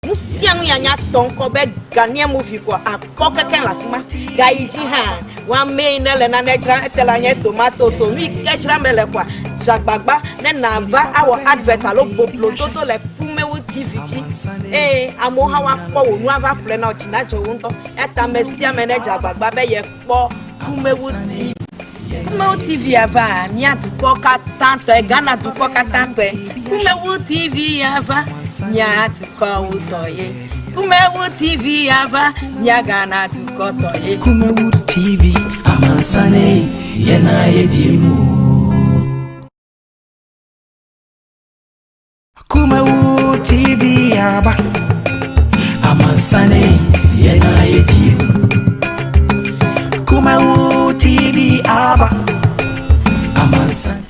Musiang yanya tonko be Ghanaian movie kwa akoka ken la fuma gaiji ha wa main le na netra etelanye tomato so mi kechra mele kwa jagbagba ne na va our advert alo boblo toto le Kumawood TV amo ha wa po onu ava play na ochina jo wonto eta mesia manager gbagba be ye po Kumawood TV Kumawood TV ava mi atuko ka tanto e Ghana tuko ka tanto e Kumawood TV ava nya tuko utoye Kumawood TV ava nya Ghana tuko toye Kumawood TV amansane yena yedimu Kumawood TV ava amansane yena yedimu Kumawood TV ava amansane.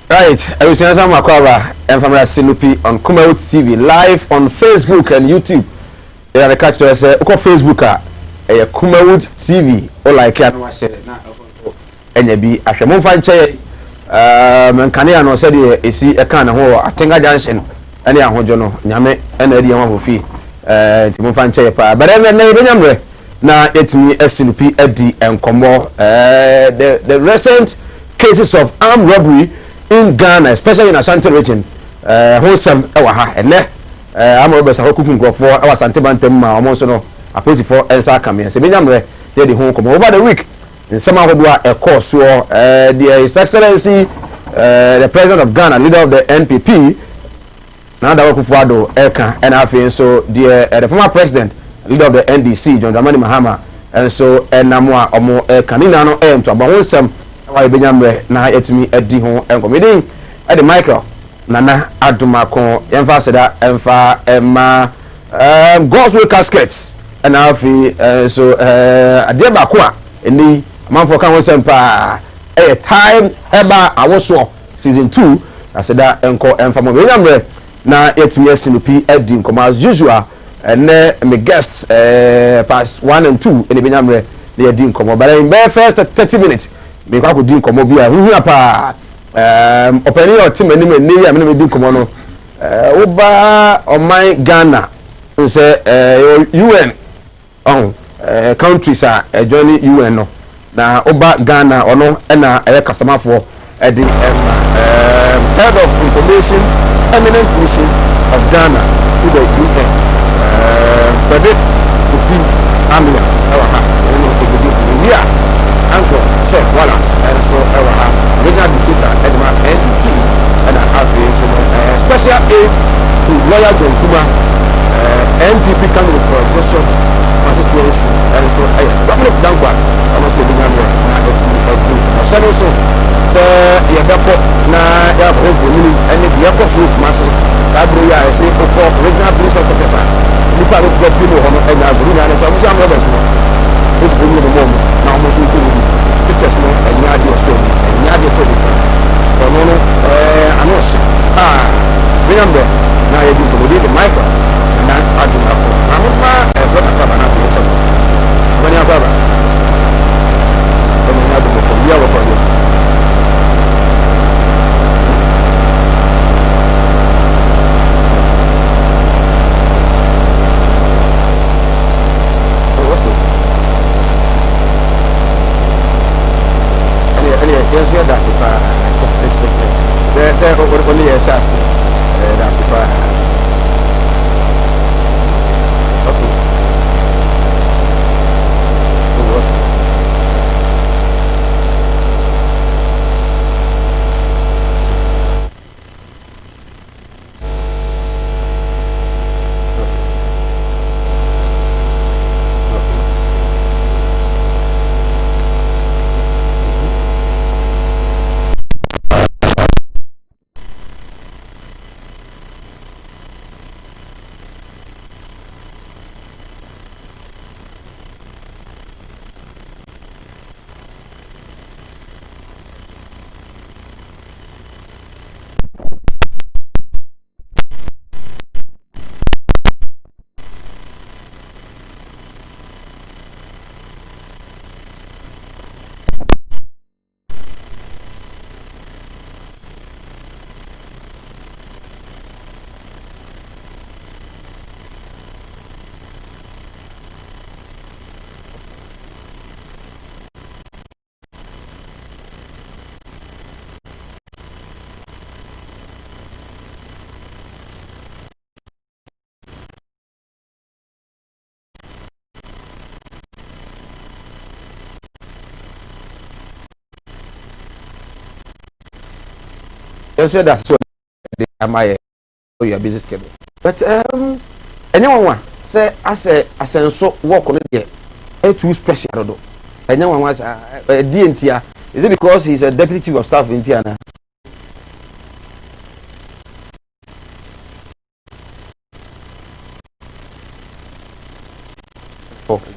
Right, I was saying Makwaba and from Sinupi on Kumawood TV live on Facebook and YouTube. They are the catch to say, "Oko Facebook Kumawood TV or like ya no share na enye bi ahwe mo fan che mankane no say de esi e kan ho Atenga Junction ene ahojo no nyame ena edi ho fi nti mo fan che pa but na e benyamre na etimi Sinupi edi enkomo the recent cases of armed robbery in Ghana, especially in Ashanti region, wholesome ha ene amobesa hokukun grofo awa santebantem ma omonso no aposi for ensa kamia se benyamre dey the home come over the week in some ahodoa a course so the His Excellency the President of Ghana, leader of the NPP na da Kufuado eka and afi so the former president, leader of the NDC John Dramani Mahama and so enamwa omo kanina no ento aba wonsam awa benyamre na etimi edi ho enkomedin e de Michael Nana Adumako emfa seda emfa emma God's will caskets and afi so ade ba ko a eni manfo kan wonsam pa time eba awoso season 2 aseda enko emfa mo benyamre na etimi Sinupi edi nkoma as usual and me guests past 1 and 2 eni benyamre na edi nkoma but in the first 30 minutes me kwa ko di nkoma bia hu pa openi your team any me near me di nkoma no oba oman Ghana say UN countries are joining UN no na oba Ghana ono na kasamafo edi head of information eminent mission of Ghana to the UN Frederick Kofi Amina ewaha we are Uncle Seth Wallace and so ewaha regional dictator Edma NDC and special aid to lawyer John Kuma NPP candidate for Joshua constituency and so Dominic Dankwa almost being na so yabako na ya bovu ni ene yako so mase sabro ya say regional police officer nipa lo gbo bi mo hono enya guru na so mo am roberts mo o bu ni mo na mo so ko ni pictures no enya de so ni so no anos remember na ye bi ko de Michael na aduna ko na mo ma for na baba na fi so bani baba bani na ko ya wo ko yes, yeah, that's it. Say, only a chassis. That's it. I said that's so my your busy schedule. But anyone say I say so work on it too special though. Anyone was DNT. Is it because he's a deputy chief of staff in Tiana? Okay.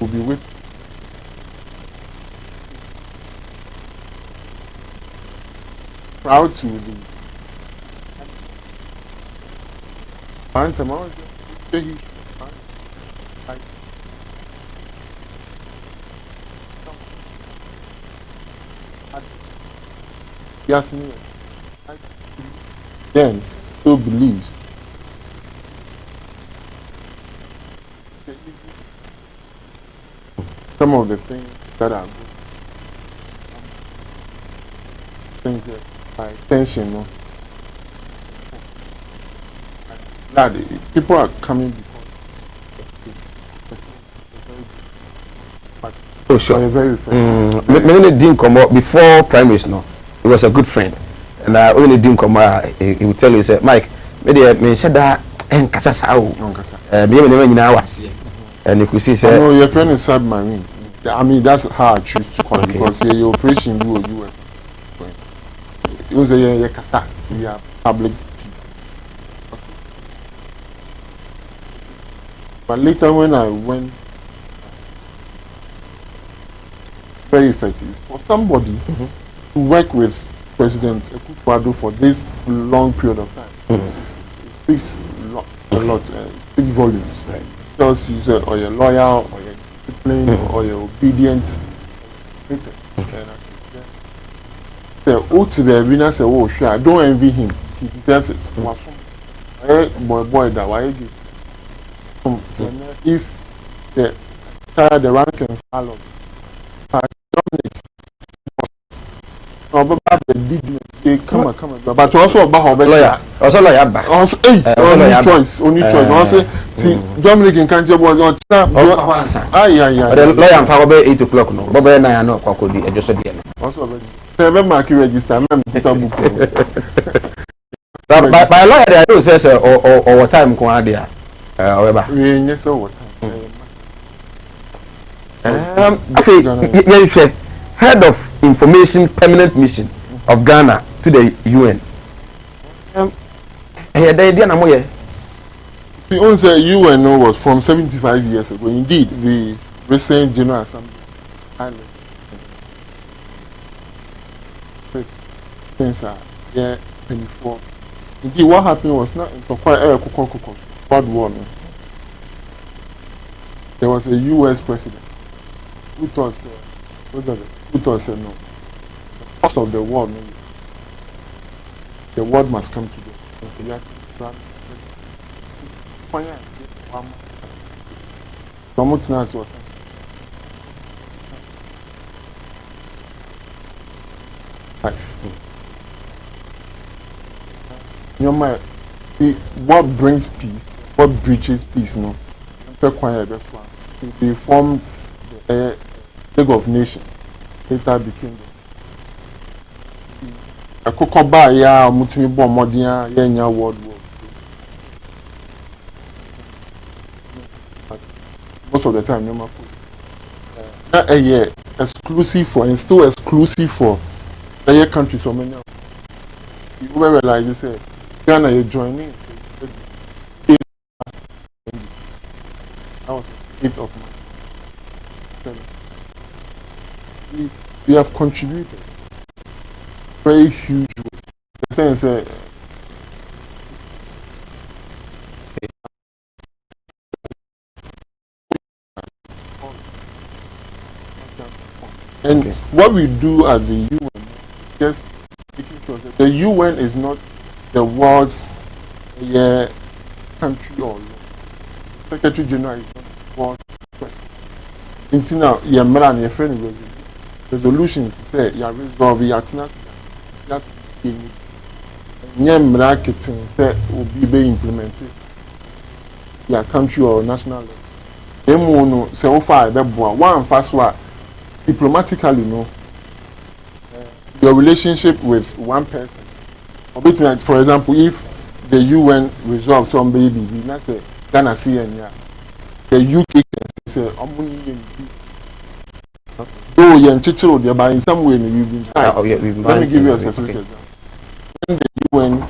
Will be with proud to the yes, then still believes. Some of the things that are good, things that by extension, no, that people are coming because Oh sure. Very friends. Many didn't come up before primaries. No, he was a good friend, and I only didn't come out. He would tell you, say, Mike, me said that and kasa sao. Me never know and you could see, say, no, your friend is submarine. I mean, that's how I choose to call it because your operation you or US. It was a kasa. We are public people. But later when I went, very effective for somebody to work with President Kumawood for this long period of time. It speaks a lot, speaks volumes. Right. Because he's or you're loyal, or you're disciplined, or you're obedient. The oath to the arena say, oh, sure, I don't envy him. He deserves it. Boy, that why you if the rank and file of come on. But also about lawyer. Also lawyer back. Also, only choice. Also, see, Dominic can't just was on time. The lawyer and father 8 o'clock. No, Baba and I know Kwakodi. I just said it. Also, seven mark register. By lawyer, I don't say or what time go on there. However, yes, what time? Say head of information permanent mission of Ghana to the UN. The only UN was from 75 years ago. Indeed, the recent General Assembly things are 24. Indeed, what happened was not in World War. There was a US president who thought no. The cost of the war, no, the world must come together. Promotional was what brings peace, what breaches peace, no. They formed the League of Nations. Later became a Kokoba, Mutimi Bomodia, Yenya World War. Most of the time, no not a year exclusive for, and still exclusive for a year countries. So many you realize you say Ghana, you're joining. That was the 8th of March. We have contributed very huge way. The sense and what we do at the UN just making sure that the UN is not the world's country or law. Secretary General is not the world's president. Until now, your man, your friend, resolutions say you resolve your tenacity. That marketing say will be implemented. Your country or national level. Them say so far one first one diplomatically your relationship with one person. For example, if the UN resolve some baby, we not say Ghana see the UK can say though you and but in some way we've been trying. Let me give you a specific example. When the UN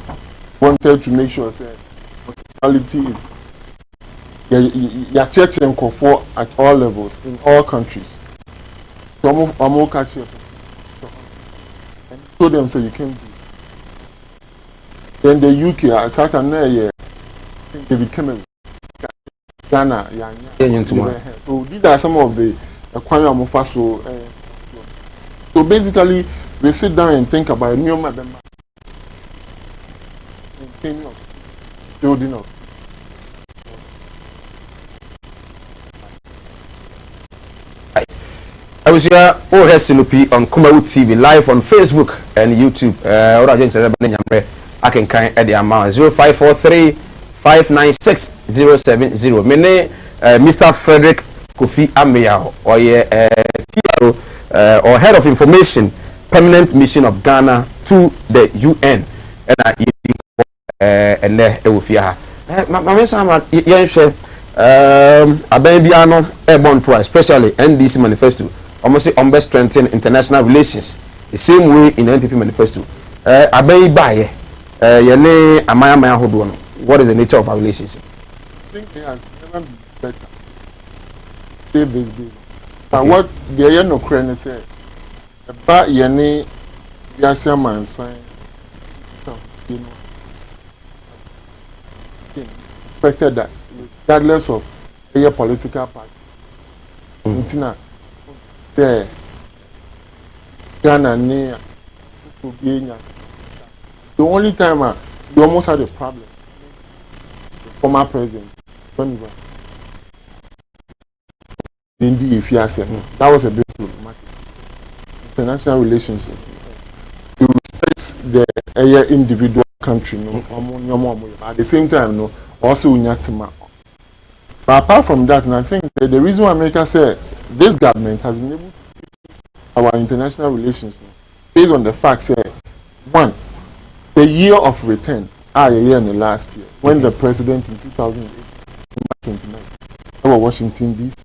wanted to make sure that hospitality is your church and comfort at all levels in all countries. So I'm catch up and told them so you can do. Then the UK attacked another David Kumawood, Ghana, so these are some of the so basically we sit down and think about new building up. I was here over Sinupi on Kumawood TV live on Facebook and YouTube. I can kind at the amount 0543 596 070. Mene Mr. Frederick Kofi Ameya or PRO or Head of Information Permanent Mission of Ghana to the UN. And I and Ewufia. My son, Abebiano Airborne twice, especially NDC manifesto. Almost say on best strengthen international relations. The same way in the NPP manifesto. Abebiaye, Yene Amaya Hodono. What is the nature of our relationship? I think it has never been better. Say this day. But what the Yeno Crane said about Yene Yasama and sign, expected that regardless of a political party. The Ghana near the only time you almost had a problem, the former president, indeed, if you ask him, that was a bit problematic. International relationship. You respect the individual country, at the same time, also Unyatima. But apart from that, and I think the reason why America said this government has been able to keep our international relations based on the fact that one, the year of return, a year in the last year, when the president in 2008, 29, over Washington DC,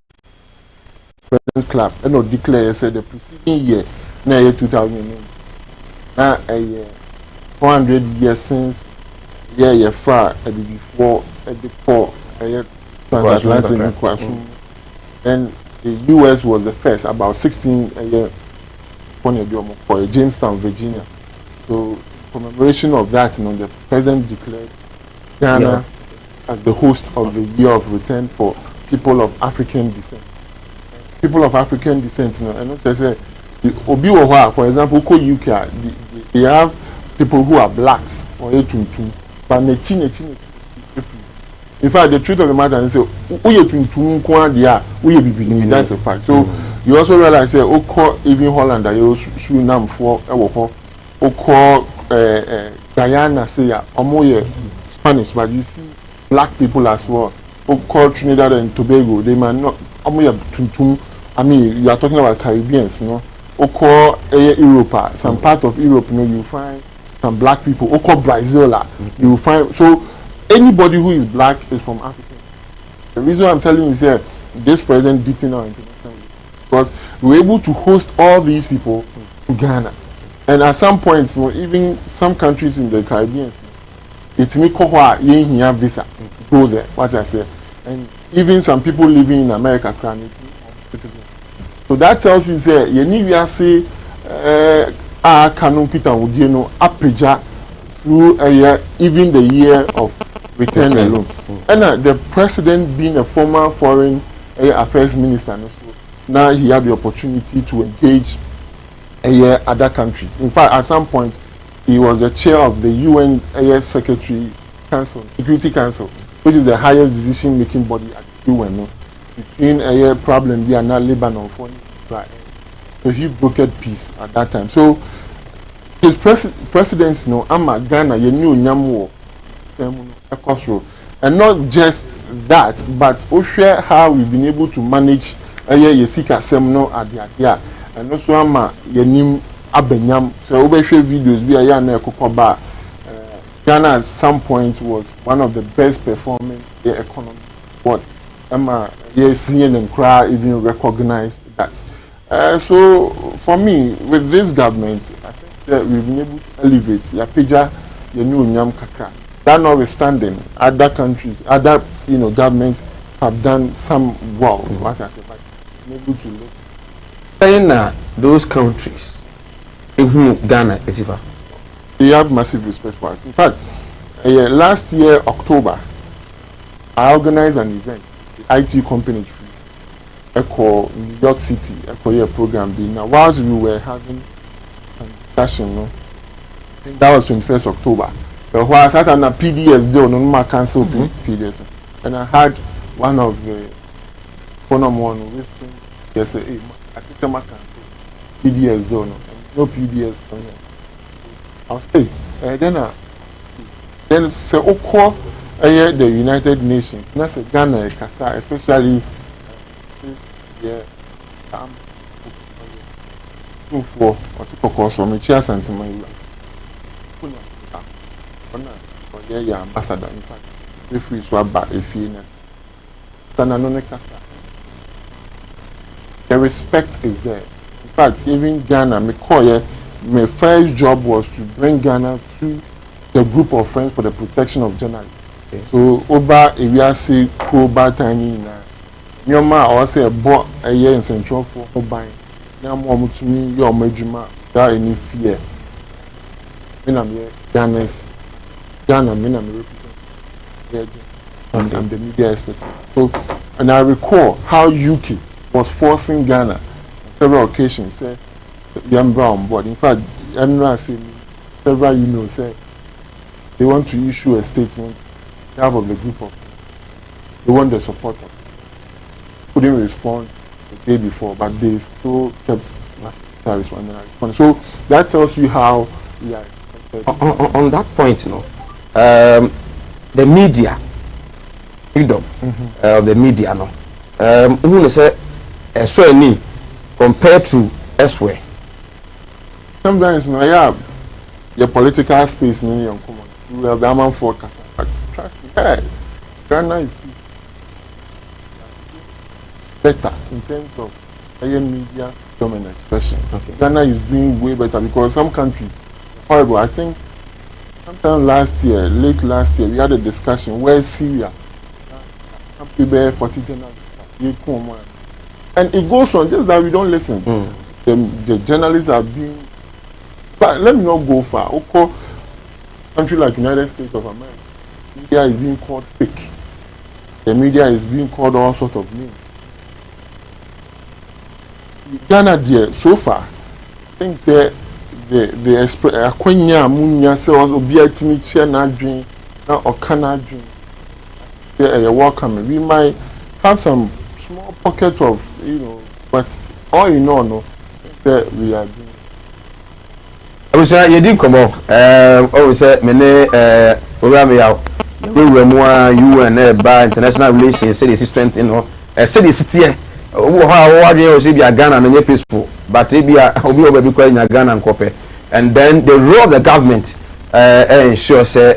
President Club, declared said the preceding year, now year 2008, now a year, 400 years since year far before a year transatlantic equation, and the US was the first about 16 years for Jamestown, Virginia. So commemoration of that, the president declared Ghana as the host of the year of return for people of African descent. People of African descent, and not just say Obi, for example, UK, they have people who are blacks or Tuntum, but in fact, the truth of the matter is, that's a fact. So you also realize, even Holland, Suriname for Guyana, say, Spanish, but you see black people as well. Trinidad and Tobago, they might not. I mean, you are talking about Caribbeans, Europe, some part of Europe, you find some black people. Brazil, you find so. Anybody who is black is from Africa. The reason I'm telling you is that this president deepened our international relations because we were able to host all these people to Ghana. And at some point, even some countries in the Caribbean, it's me here visa to go there. What I say, and even some people living in America, so that tells you say you need to say Kanu Peter Udieno Apeja through a year, even the year of return alone. And the president being a former foreign affairs minister, now he had the opportunity to engage other countries. In fact, at some point, he was the chair of the UN Secretary Council, Security Council, which is the highest decision-making body at the UN. No? Between a problem we are now Lebanon for, so he brokered peace at that time. So his presidency, no, Ama Ghana, you knew Nyamu, and not just that, but also how we've been able to manage Yesika Semno at the idea, and also Ama Yenim Abenyam. So we share videos we are na Kokoba. Ghana at some point was one of the best performing economy. But Ama seeing and cry even recognized that. So for me, with this government, I think that we've been able to elevate Yapeja, Yenu Nyam Kakra. That notwithstanding, other countries, other governments have done some well. What I said, but able to look. China, those countries, Ghana, they have massive respect for us. In fact, last year October, I organized an event, the IT company Echo New York City, Echo year program. Now, whilst we were having a discussion, I think that was 21st October. But while I sat on a PDS deal, no more cancel PDS, and I had one of the phone one whispering, yes, hey, I think I'm cancel PDS deal, no PDS for me. I'll stay. Then say, Oko, the United Nations, that's a Ghana, Kasa, especially. For or to cause or chairs and my ambassador. In fact, if we swap back a few the respect is there. In fact, even Ghana, my first job was to bring Ghana to the group of friends for the protection of journalists. Okay. So, over a year, say, go back tiny. Nyoma or say bought a year in Central for buying. Now, more to me, your major without any fear. When I'm here, Ghana, when I'm representing the media expert. So, and I recall how UK was forcing Ghana on several occasions, say, Young Brown board. In fact, I say several emails say they want to issue a statement on behalf of the group of they want the support of. Couldn't respond the day before, but they still kept responding. So that tells you how we are. On that point, the media, freedom of the media, who say so any compared to elsewhere. Sometimes, your political space in your common. You have the man for Casa. But trust me, Ghana is better in terms of media dominant expression. Okay. Ghana is doing way better because some countries horrible. I think sometime late last year, we had a discussion where Syria, people 40 journalists, and it goes on just that we don't listen. The journalists are being, but let me not go far. Okay, country like United States of America, media is being called fake. The media is being called all sorts of names. Ghana dear so far things say the express akwanya munya say was obi atimi che na adwen na okana adwen you're welcome. We might have some small pocket of but all in all no that we are doing. I was saying you did come on always say mene orame yaw we more UN by international relations say this strength say this city Ghana and peaceful, but Ghana and then the role of the government ensure say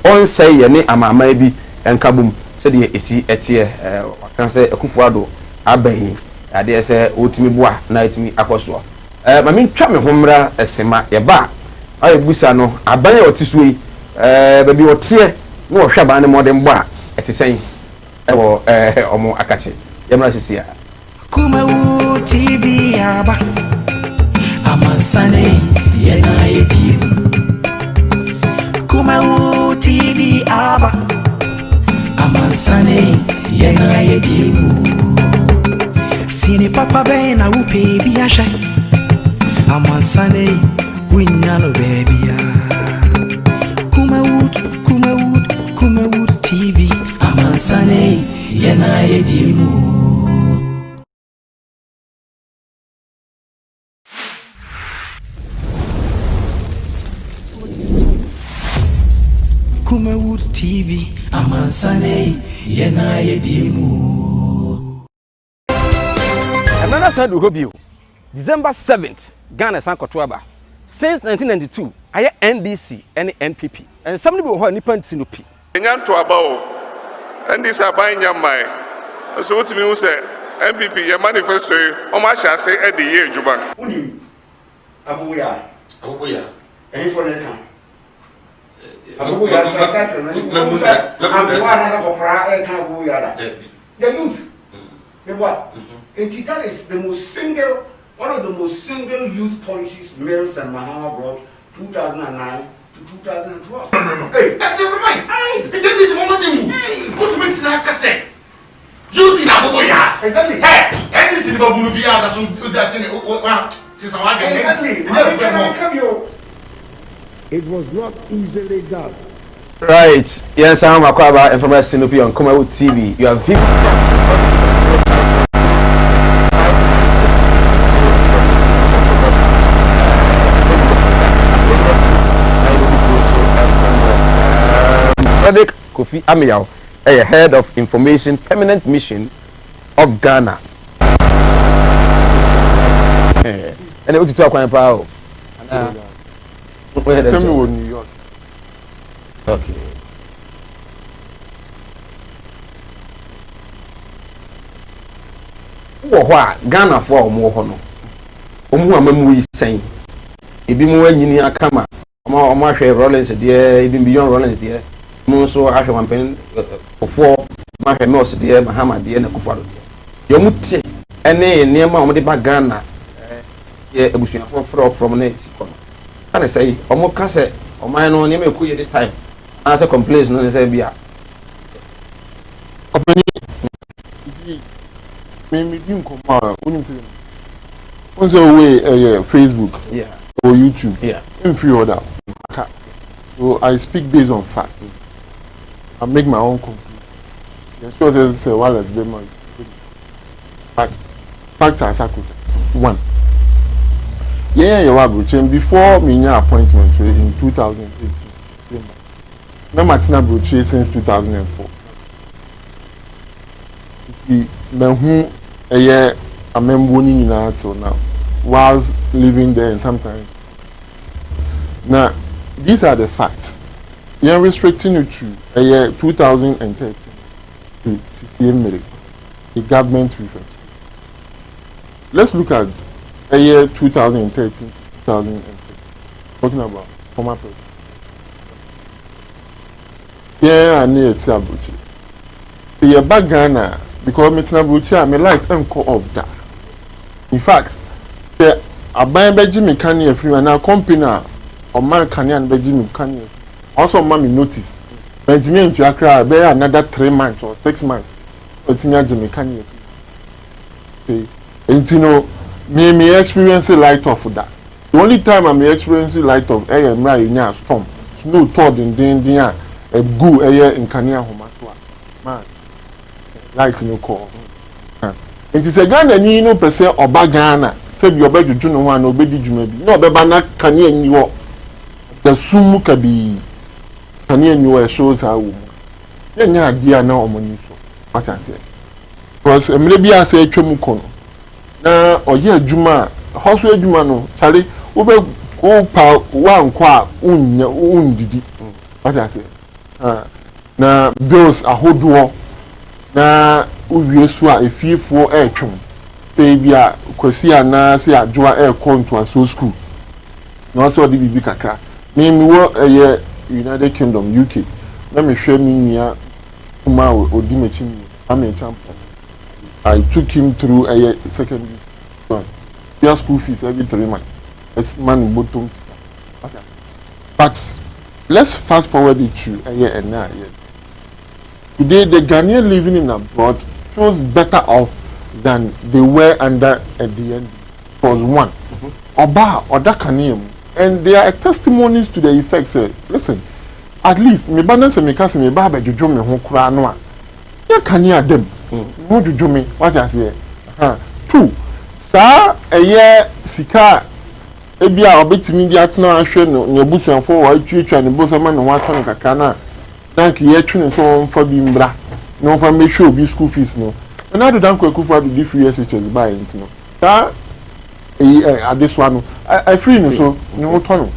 on say any maybe and kabum said the see can say Kufuado abehi ade say otimi boa na etimi akoso ma me twa me homra esema ye ba ayi busa no abanye otisui baby otie na ohwa ba ne modern boa etisen ewo omo akache yamra sisia Kumawood TV aba amansane yena yedim. Kumawood TV aba amansane yena yedim. Sini papa be na upe biasha I'm on Sunday, we know baby. Kumawood TV. I'm on Sunday, Yana Edimu. Kumawood TV. I'm on Sunday, Yana Edimu. Another side will hope you. December 7th, Ghana San Kotuaba. Since 1992, I NDC and NPP. And somebody will hold Nippon Sinupi. Nyan to about NDC are buying your mind. So what you say, NPP, your manifesto, how much I say at the year, Juban. Abuya. And for the time. Abuya, the youth. The what? And that is the most single. One of the most single youth policies Mills and Mahama brought 2009 to 2012. No. Hey, that's it, right? It's this woman. What makes that cassette? You did not go. Exactly. Hey, and this is the Babulubia that's in it. Exactly. It was not easily done. Right. Yes, I'm Akwaba and from Sinupi on Kumawood TV. You are victim. Kofi Amiao, a head of information permanent mission of Ghana. And what you talk about? New York. Okay. Ghana for more honor. Omu saying, if you move in your camera, Rollins, dear, even beyond Rollins, dear. So I have one pen before my mouse, dear Mahama, dear Nakufaro. Your mutti, and near Mamma Bagana, a bush from Mexico. And I say, Omo Cassette, or mine on name this time. Answer complaints, no, say, be up. Maybe you come out, once away Facebook or YouTube, in free order. So I speak based on facts. I make my own conclusion. The show says wireless payment. Facts are sacrosanct. One. Before my appointment in 2018. No Martina Broche since 2004. The a year I remember in until now. Whilst living there and sometimes. Now these are the facts. We are restricting you to a year 2013 to 68 million. The government reference. Let's look at a year 2013 2010. Talking about former president. Yeah, I need to about it. The back Ghana because Metina Bruchi, I may like and call of that. In fact, say a buy Benjamin Kanye free and our company or man Kanye and Benjamin Kanye. Also, mommy notice. Benjamin to Accra, bear another 3 months or 6 months. It's near Jimmy Kanye. Okay, and you know, me experience light off of that. The only time I'm experiencing light of air and right in a storm, snow todd in Dindia, a goo air in Kanye Homatua. Man, light no call. It is a gun and you know per se or bagana. Save your bed to Juno one or Betty Jumebi. No, Bebana Kanye and you. The sumu can be. Can you shows how then ya dear now money so what I say because maybe I say Chemukono na or ye Juma house Juma no Charlie over pa one qua didi what I say na bills a whole na uwie so a efiefo twem baby a kwasi ana se adwoa konto aso school na so de bibi kakra me wo United Kingdom, UK. Let me show me near Kumawood or Dimechi. I'm a champion. I took him through a secondary class. Their school fees every 3 months. It's man bottom. But let's fast forward it to a year and a year. Today, the Ghanaian living in abroad feels better off than they were under at the end. Because one, Oba or Dakanium. And there are testimonies to the effect. Say, listen, at least me balance me cast me baba juju me ho kura no a. Ya kania dem. No juju me what I say. Two. Sa eye sika ebia obetimi di atena ahwe no ne busuanfo wa atwetwa ne bosama ne wa tone kakra na dank ye twene so mfa bi mbra no mfa mehwe obi school fees no na do dank kwaku fa do di free SHS buy ntino ta adeswa no I free no so ne ho tono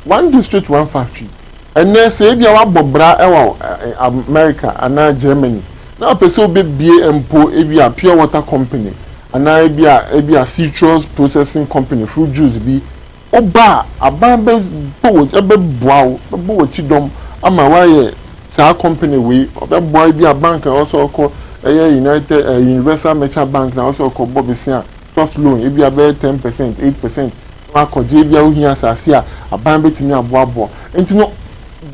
one district one factory and then say ebia wa bobra ewa America ana Germany na pese obebie empo ebia pure water company ana ebia citrus processing company fruit juice bi oba abambe ebe boawo bo chidom ama waye sa company we obeboa bi a bank also call United Universal Merchant Bank na also call Bobisia soft loan ebia be 10% 8% wa ko je bia ohia asase a abambe timi aboabo enti no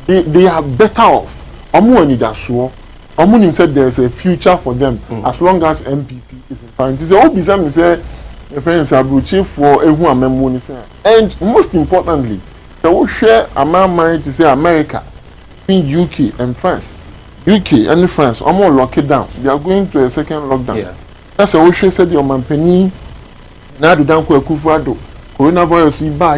they are better off omo ani da so omo said there's a future for them as long as MPP is in power. It's all say your friends are chief for ehu amemo ni say. And most importantly, they will share amount money to say America, between UK and France. UK and France, almost lock it down. They are going to a second lockdown. Yeah. That's a share said your man penny. Now do down Kufuado. Coronavirus iba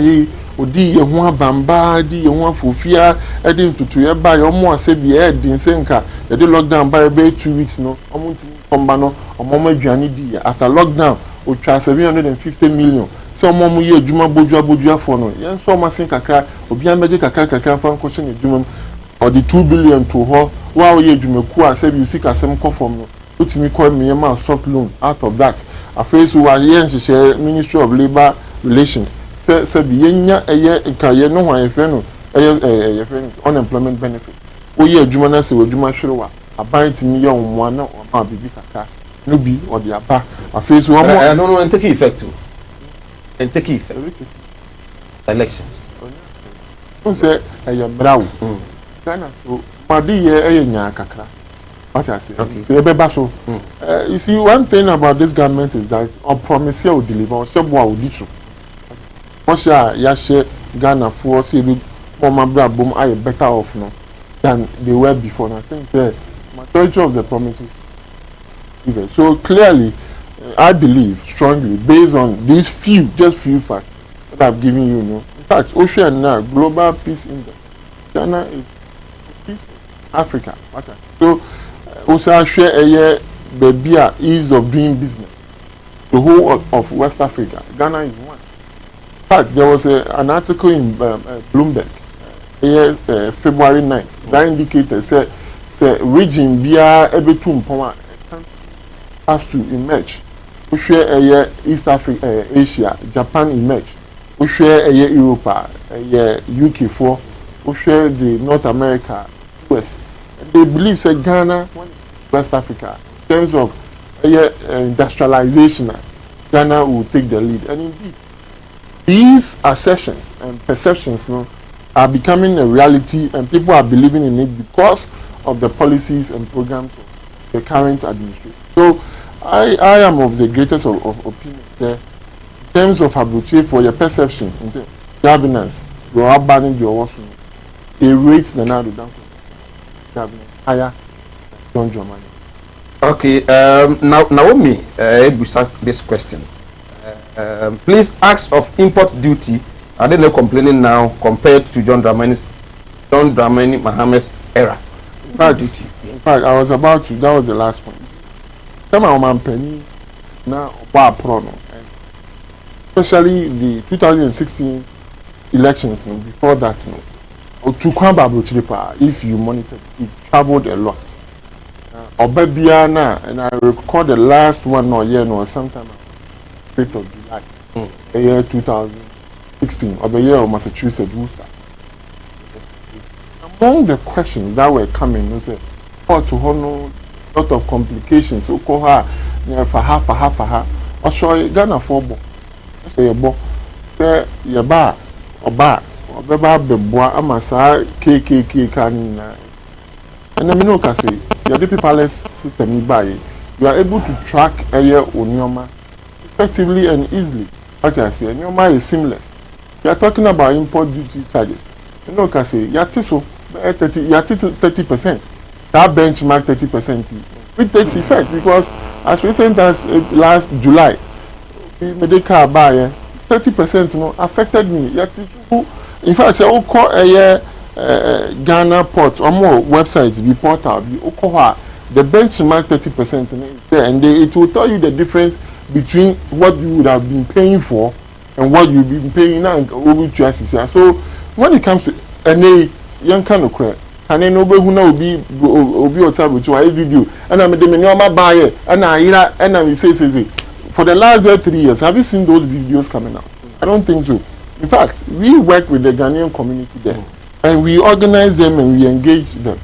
odi ye ho abamba di ye ho afofia edi ntutu ye ba ye omo asebi e di nsenka ye di lockdown ba be 2 weeks no omo ntimi komba no omo aduane di after lockdown o twa 750 million so omo mu ye adwuma boju afo no ye so omo asen kakra obi ameje kakra fa nko hye ne adwuma or the 2 billion to ho wa ye adwuma ku asebi usika asem kofom no utimi ko me ma soft loan out of that afesu wa ye nhye Ministry of Labor Relations se bi yenya eye nkaye no ho ayefe no eye unemployment benefit o ye adwuma na se adwuma hwerewa aban timi ye onmoa na ma bibi kaka no bi o de aba afesu o no and take effect and take effect elections o se eye brawo Ghana so madi ye eye nya kakra what I say okay so ebe ba so you see one thing about this government is that on promise you will deliver on se bo a odiso Russia yashe Ghana for see former boom are better off now than they were before. And I think the majority of the promises even so clearly I believe strongly based on these few facts that I've given you, in fact, Ocean now Global Peace Index, Ghana is peaceful. Africa, so also share a year the ease of doing business. The whole of West Africa, Ghana is one. In fact, there was an article in Bloomberg February 9th that indicated say region bia ebetum power has to emerge. We share a year East Africa, Asia, Japan emerge. We share a year Europe, a year UK 4. We share the North America, US. They believe say Ghana, West Africa, in terms of industrialization, Ghana will take the lead. And indeed, these assertions and perceptions are becoming a reality, and people are believing in it because of the policies and programs of the current administration. So I am of the greatest of opinion there in terms of Abuchi for your perception in terms of governance, your abandoning your worship. They rate the Nadu down governance higher than John Germany. Okay, now Naomi, this question. Please ask of import duty. Are they not complaining now compared to John Dramani Maham's era? In fact, I was about to. That was the last point. Come on, man, penny now bar prono, especially the 2016 elections. Before that, to Kwamba, if you monitor, it traveled a lot. Obebiana, and I recall the last one or year no sometime 5th of July, the year 2016, or the year of Massachusetts Worcester. Among the questions that were coming, you say, "Oh, to honor lot of complications." So call her for her. Or show Ghana for bo. Say your bo. Say your bar or bar or beba beboa amasa KKK can. And then you can say your paperless system you buy. You are able to track a year onioma effectively and easily. What I say, Nyoma is seamless. We are talking about import duty charges. You know, can say, Yatiso, 30%. That benchmark 30%. It takes effect because as recent as last July, medical buy 30% affected me. In fact, say, Ghana ports or more websites, be portal, be the benchmark 30% there, and it will tell you the difference between what you would have been paying for and what you've been paying now. So when it comes to any young kind of credit, and then nobody who will be with you video, and I'm the buyer, and I say, for the last 3 years, have you seen those videos coming out? I don't think so. In fact, we work with the Ghanaian community there, and we organize them and we engage them.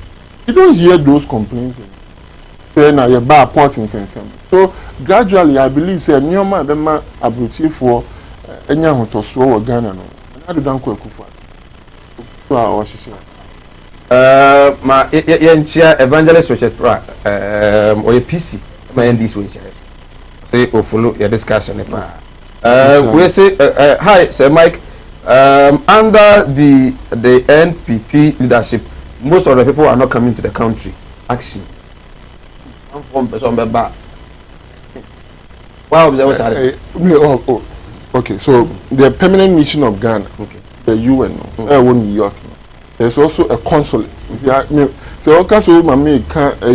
You don't hear those complaints. Then I buy ports in sense. So gradually, I believe say Nyoma Bema abrochi for enya hotoso or Ghana no. I do don't quite kufa. So I was ma yenchia evangelist Richard Pra or a PC my this way say or follow your discussion we say hi sir Mike, under the NPP leadership most of the people are not coming to the country. Action from person back. Wow, okay, so the permanent mission of Ghana, the UN, New York. There's also a consulate. So okay, so mama can I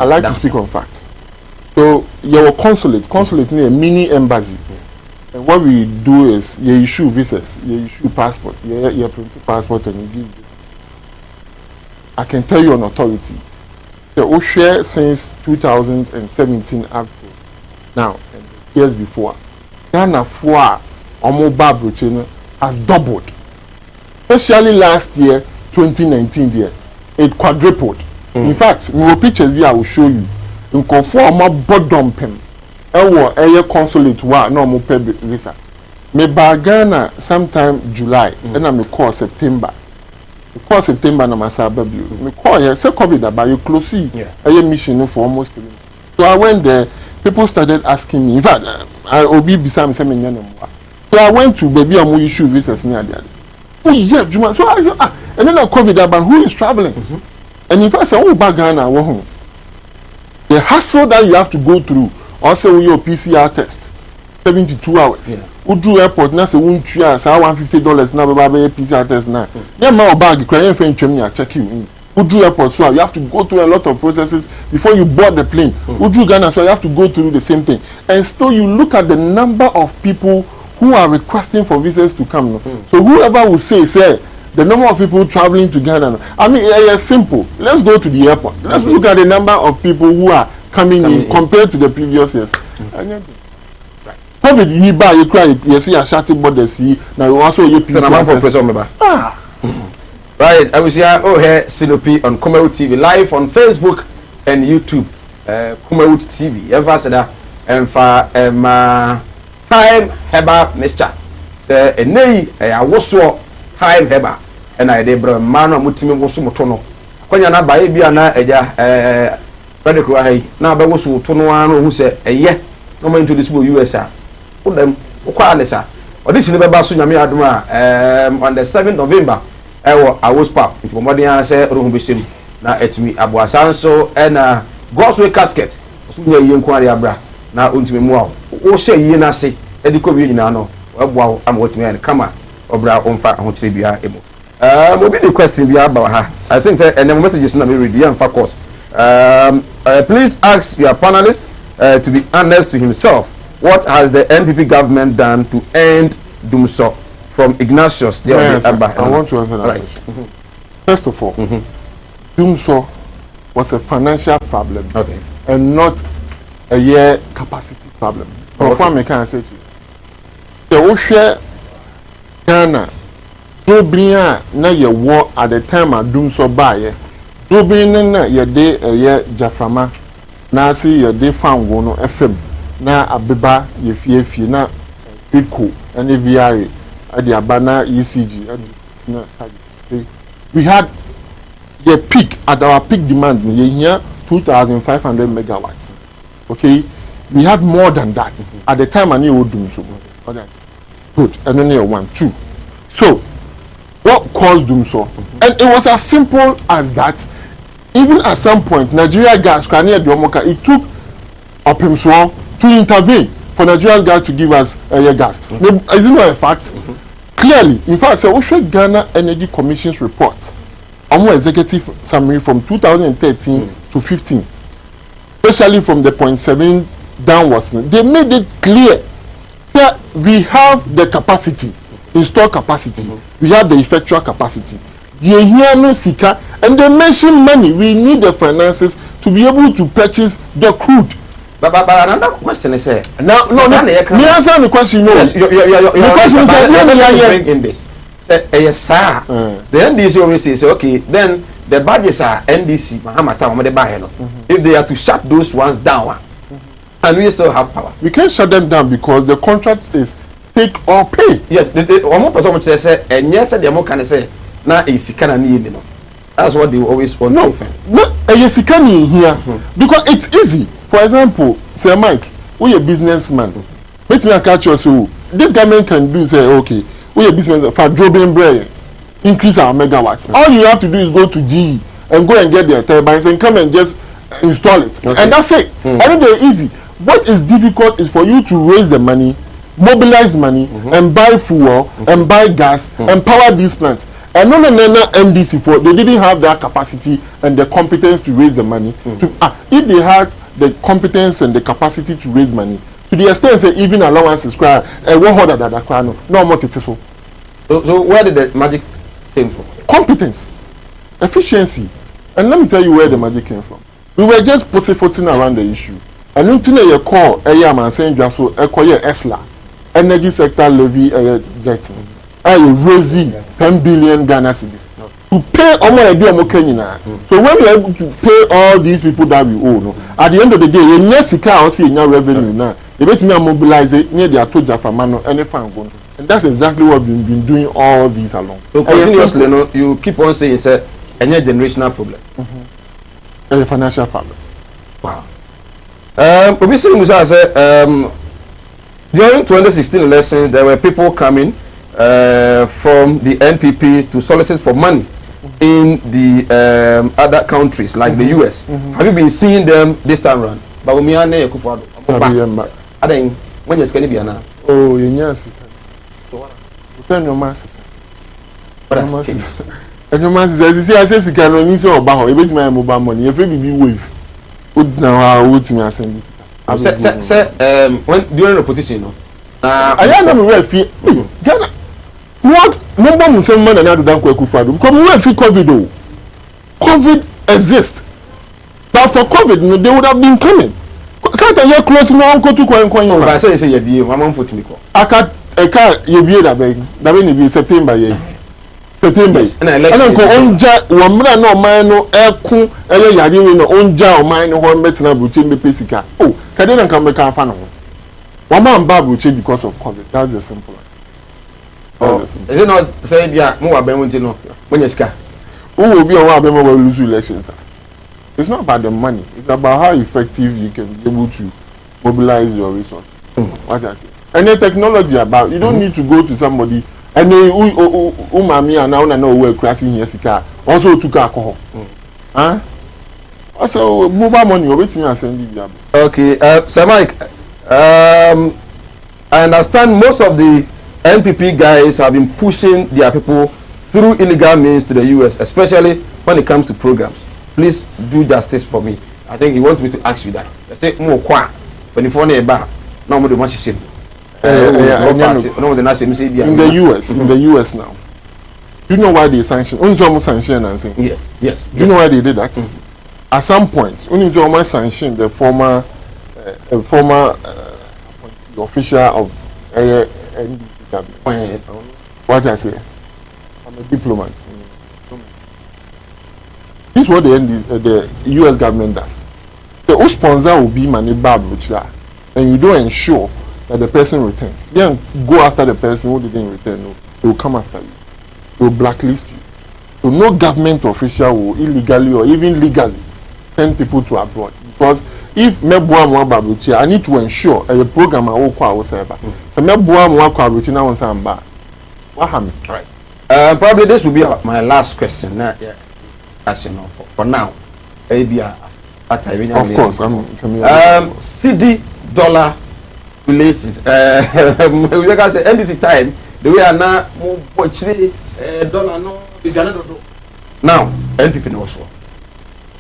like to speak on facts. So your consulate near mini embassy. And what we do is you issue visas, you issue passports, you print passport and you give this. I can tell you on authority. The OSHA since 2017 up to now and years before, Ghana for mobile brochure has doubled. Especially last year, 2019 there, it quadrupled. In fact, more pictures I will show you. In conform my bottom pen, a consulate wa no more pay visa. Me by Ghana sometime July, and I'm call September. Because September na masaba bio. Me call here say COVID about you close see a mission for almost 3 months. So I went there, people started asking me. In fact, I obi bisa me say me nyane mo. So I went to baby amu issue visas near there. Oh yeah, Juma. So I said and then COVID about who is traveling. And in fact say oh back Ghana wo home. The hassle that you have to go through also with your PCR test 72 hours. Udu airport na say won tua say $150 na be ba PCR test na. Yeah, my bag cry yen fen twem ya check you in. Udu airport so you have to go through a lot of processes before you board the plane. Udu Ghana so you have to go through the same thing. And still you look at the number of people who are requesting for visas to come. So whoever will say the number of people traveling to Ghana. I mean it's simple. Let's go to the airport. Let's look at the number of people who are coming in compared to the previous years. COVID you buy you cry you see a shouting body see now you also you for right, I was here here Sinopi on Kumawood TV live on Facebook and YouTube. Kumawood TV emphasize emfa time heba mixture say enei awoso time heba and I dey bro man no mutimi woso moto no kwanya na ba e bia na eja Frederick wa hai na ba woso to no anu hu say eye no man introduce bo US Udem Ukwalesa. Or this is never so Yami Aduma on the 7th November. I was pap. It's Momodia say Rumbishim. Now it's me Abua Sanso and Gosway casket. Sunya Yankwari Abra. Now Untimi Mua. O share Yena say Edico Vinano. Wow, I'm what me and Kama Obra on fire on Tribia Emo. Will be the question be about her. I think and the message is not read the young course. Please ask your panelist to be honest to himself. What has the NPP government done to end Dumso from Ignatius? I want to answer that question. First of all, Dumso was a financial problem and not a capacity problem. Confirm me can say to you. The Osha Ghana, Dobria na ye war at the time of Dumso buy. Dobria na ye day a year Jaframa, Nasi ye day found one FM. Na abeba yefie na eco and VR at the Abana ECG we had the peak at our peak demand here 2,500 megawatts Okay, we had more than that at the time. I knew would do so. Okay, good. And then 1, 2. So, what caused doom so? And it was as simple as that. Even at some point, Nigeria Gas, it took Opimswo to intervene for Nigeria Gas to give us gas. Is it not a fact? Clearly, in fact, so we should Ghana Energy Commission's report on executive summary from 2013 to 15, especially from the 0.7 downwards. They made it clear that we have the capacity, install capacity, we have the effectual capacity. And they mention money. We need the finances to be able to purchase the crude. But another question is now, me answer the question. No, yes, your question is that bring in this. Say yes, sir. The NDC always say okay. Then the budgets are NDC. If they are to shut those ones down, and we still have power, we can't shut them down because the contract is take or pay. Yes, one more person will say, and yes, the more can say. Now is Sikana. That's what they always want to find. No, Sikani here because it's easy. For example, say Mike, we a businessman. Let me catch you. So this government can do say okay, we a businessman for drawing bread, increase our megawatts. All you have to do is go to GE and go and get their turbines and come and just install it, and that's it. I think they're easy. What is difficult is for you to raise the money, mobilize money, and buy fuel and buy gas and power these plants. And no MDC for they didn't have that capacity and the competence to raise the money. If they had the competence and the capacity to raise money, to the extent that even allowance is crying, and what harder than that no more so. So where did the magic came from? Competence, efficiency, and let me tell you where the magic came from. We were just pussyfooting around the issue, and until you call man saying just so ESLA, energy sector levy getting. Raising 10 billion Ghana cedis to pay so when we are able to pay all these people that we owe, at the end of the day, you revenue now. They let me mobilize it near their toja from mano any fan going. And that's exactly what we've been doing all these along. So continuously, you keep on saying it's a generational problem. A financial problem. Wow. During 2016 election, there were people coming from the NPP to solicit for money in the other countries like the US. Have you been seeing them this time around? Oh, yes. And no man says, I says, you can only say about it. My mobile money. If we wave, would now would me send this. When during opposition, I am a referee. Ghana. What number of some money now to done Kufawood? Come where free COVID. COVID exists, but for COVID they would have been coming. Certain year close no uncle to coin. I say you one month for me. I can't you be that big. That means be September year. September. And then go onja wamra no man no eku eye yari we no onja o man no ho metina buche me pesika. Oh, kade na come can fa no. One man ba buche because of COVID. That's the simple. Is it not say bia mo wa ben wonti no when you ska who will be on wa ben mo lose elections? It's not about the money, it's about how effective you can be able to mobilize your resources. What I say, and the technology about you don't need to go to somebody and mami and now know where crashing here sika also took alcohol. Also mobile money waiting and send you. Okay, Sir Mike, I understand most of the NPP guys have been pushing their people through illegal means to the US, especially when it comes to programs. Please do justice for me. I think he wants me to ask you that. I say more kwa when you phone a bar, no more the much shame. In the US now. Do you know why they sanctioned? Only almost sanctioned and saying yes. Do you know why they did that? At some point, only almost sanctioned the former official of NDP. What I say, I'm a diplomat. This is what the US government does. The sponsor will be money bad, and you don't ensure that the person returns. Then go after the person who didn't return. No, they will come after you. They will blacklist you. So no government official will illegally or even legally send people to abroad because if me boa mo aba I need to ensure a program I will call whatever. So me boa mo akwa rochi na won san ba. What happen? Right. Probably this will be my last question. Yeah. As you know, for now, maybe of course, CD dollar relations. We can say NDT time. The way are now more dollar no. Now NPP no also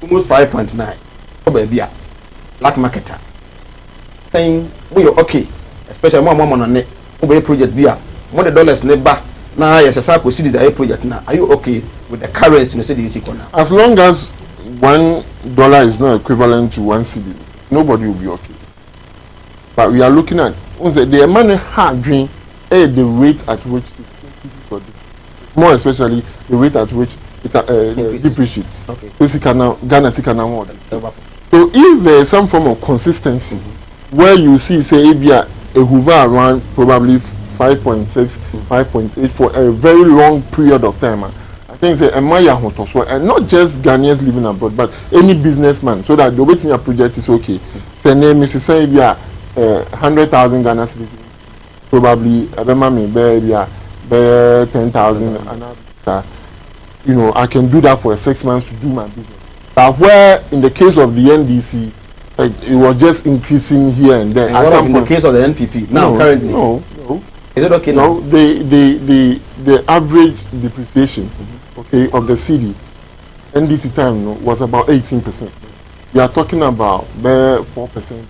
almost 5.9. Oh baby, black marketer. Saying we okay, especially more on it. We project beer. More the dollars never. Now yes, I proceed the project now. Are you okay with the currency? You say this equal now. As long as $1 is not equivalent to 1 CD, nobody will be okay. But we are looking at the money hard dream, the rate at which it increases, more especially the rate at which it depreciates. Okay. Ghana. So if there is some form of consistency, where you see say a hover around probably 5.6, 5.8 for a very long period of time. I think say and not just Ghanaians living abroad, but any businessman, so that the way to project is okay. Say name Mrs. Say 100,000 Ghana citizens, probably 10,000, you know, I can do that for 6 months to do my business. But where in the case of the NDC, it was just increasing here and there. In the case of the NPP now currently, no. Is it okay now? No, the average depreciation, okay, of the CD, NDC time was about 18%. We are talking about 4%.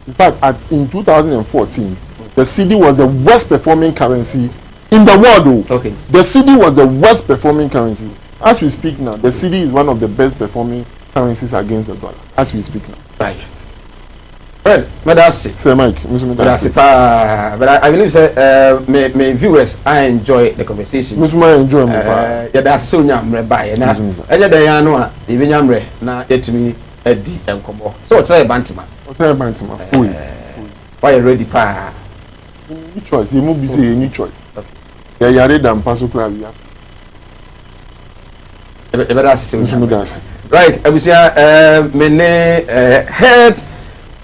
In fact, in 2014, the CD was the worst performing currency in the world. Okay. The CD was the worst performing currency. As we speak now, the CD is one of the best performing currencies against the dollar. As we speak now. Right. Well, Madasi. Sir Mike, Madasi. But I believe my viewers, I enjoy the conversation. I enjoy yeah, that's so nyamre by na. Eje da ya no a, ebi nyamre na yetumi edi enkomo. So try bantima. Why you ready pa? Any choice, you must be say any choice. Okay. Yeah, you are ready and pass over here. Right, Abusia head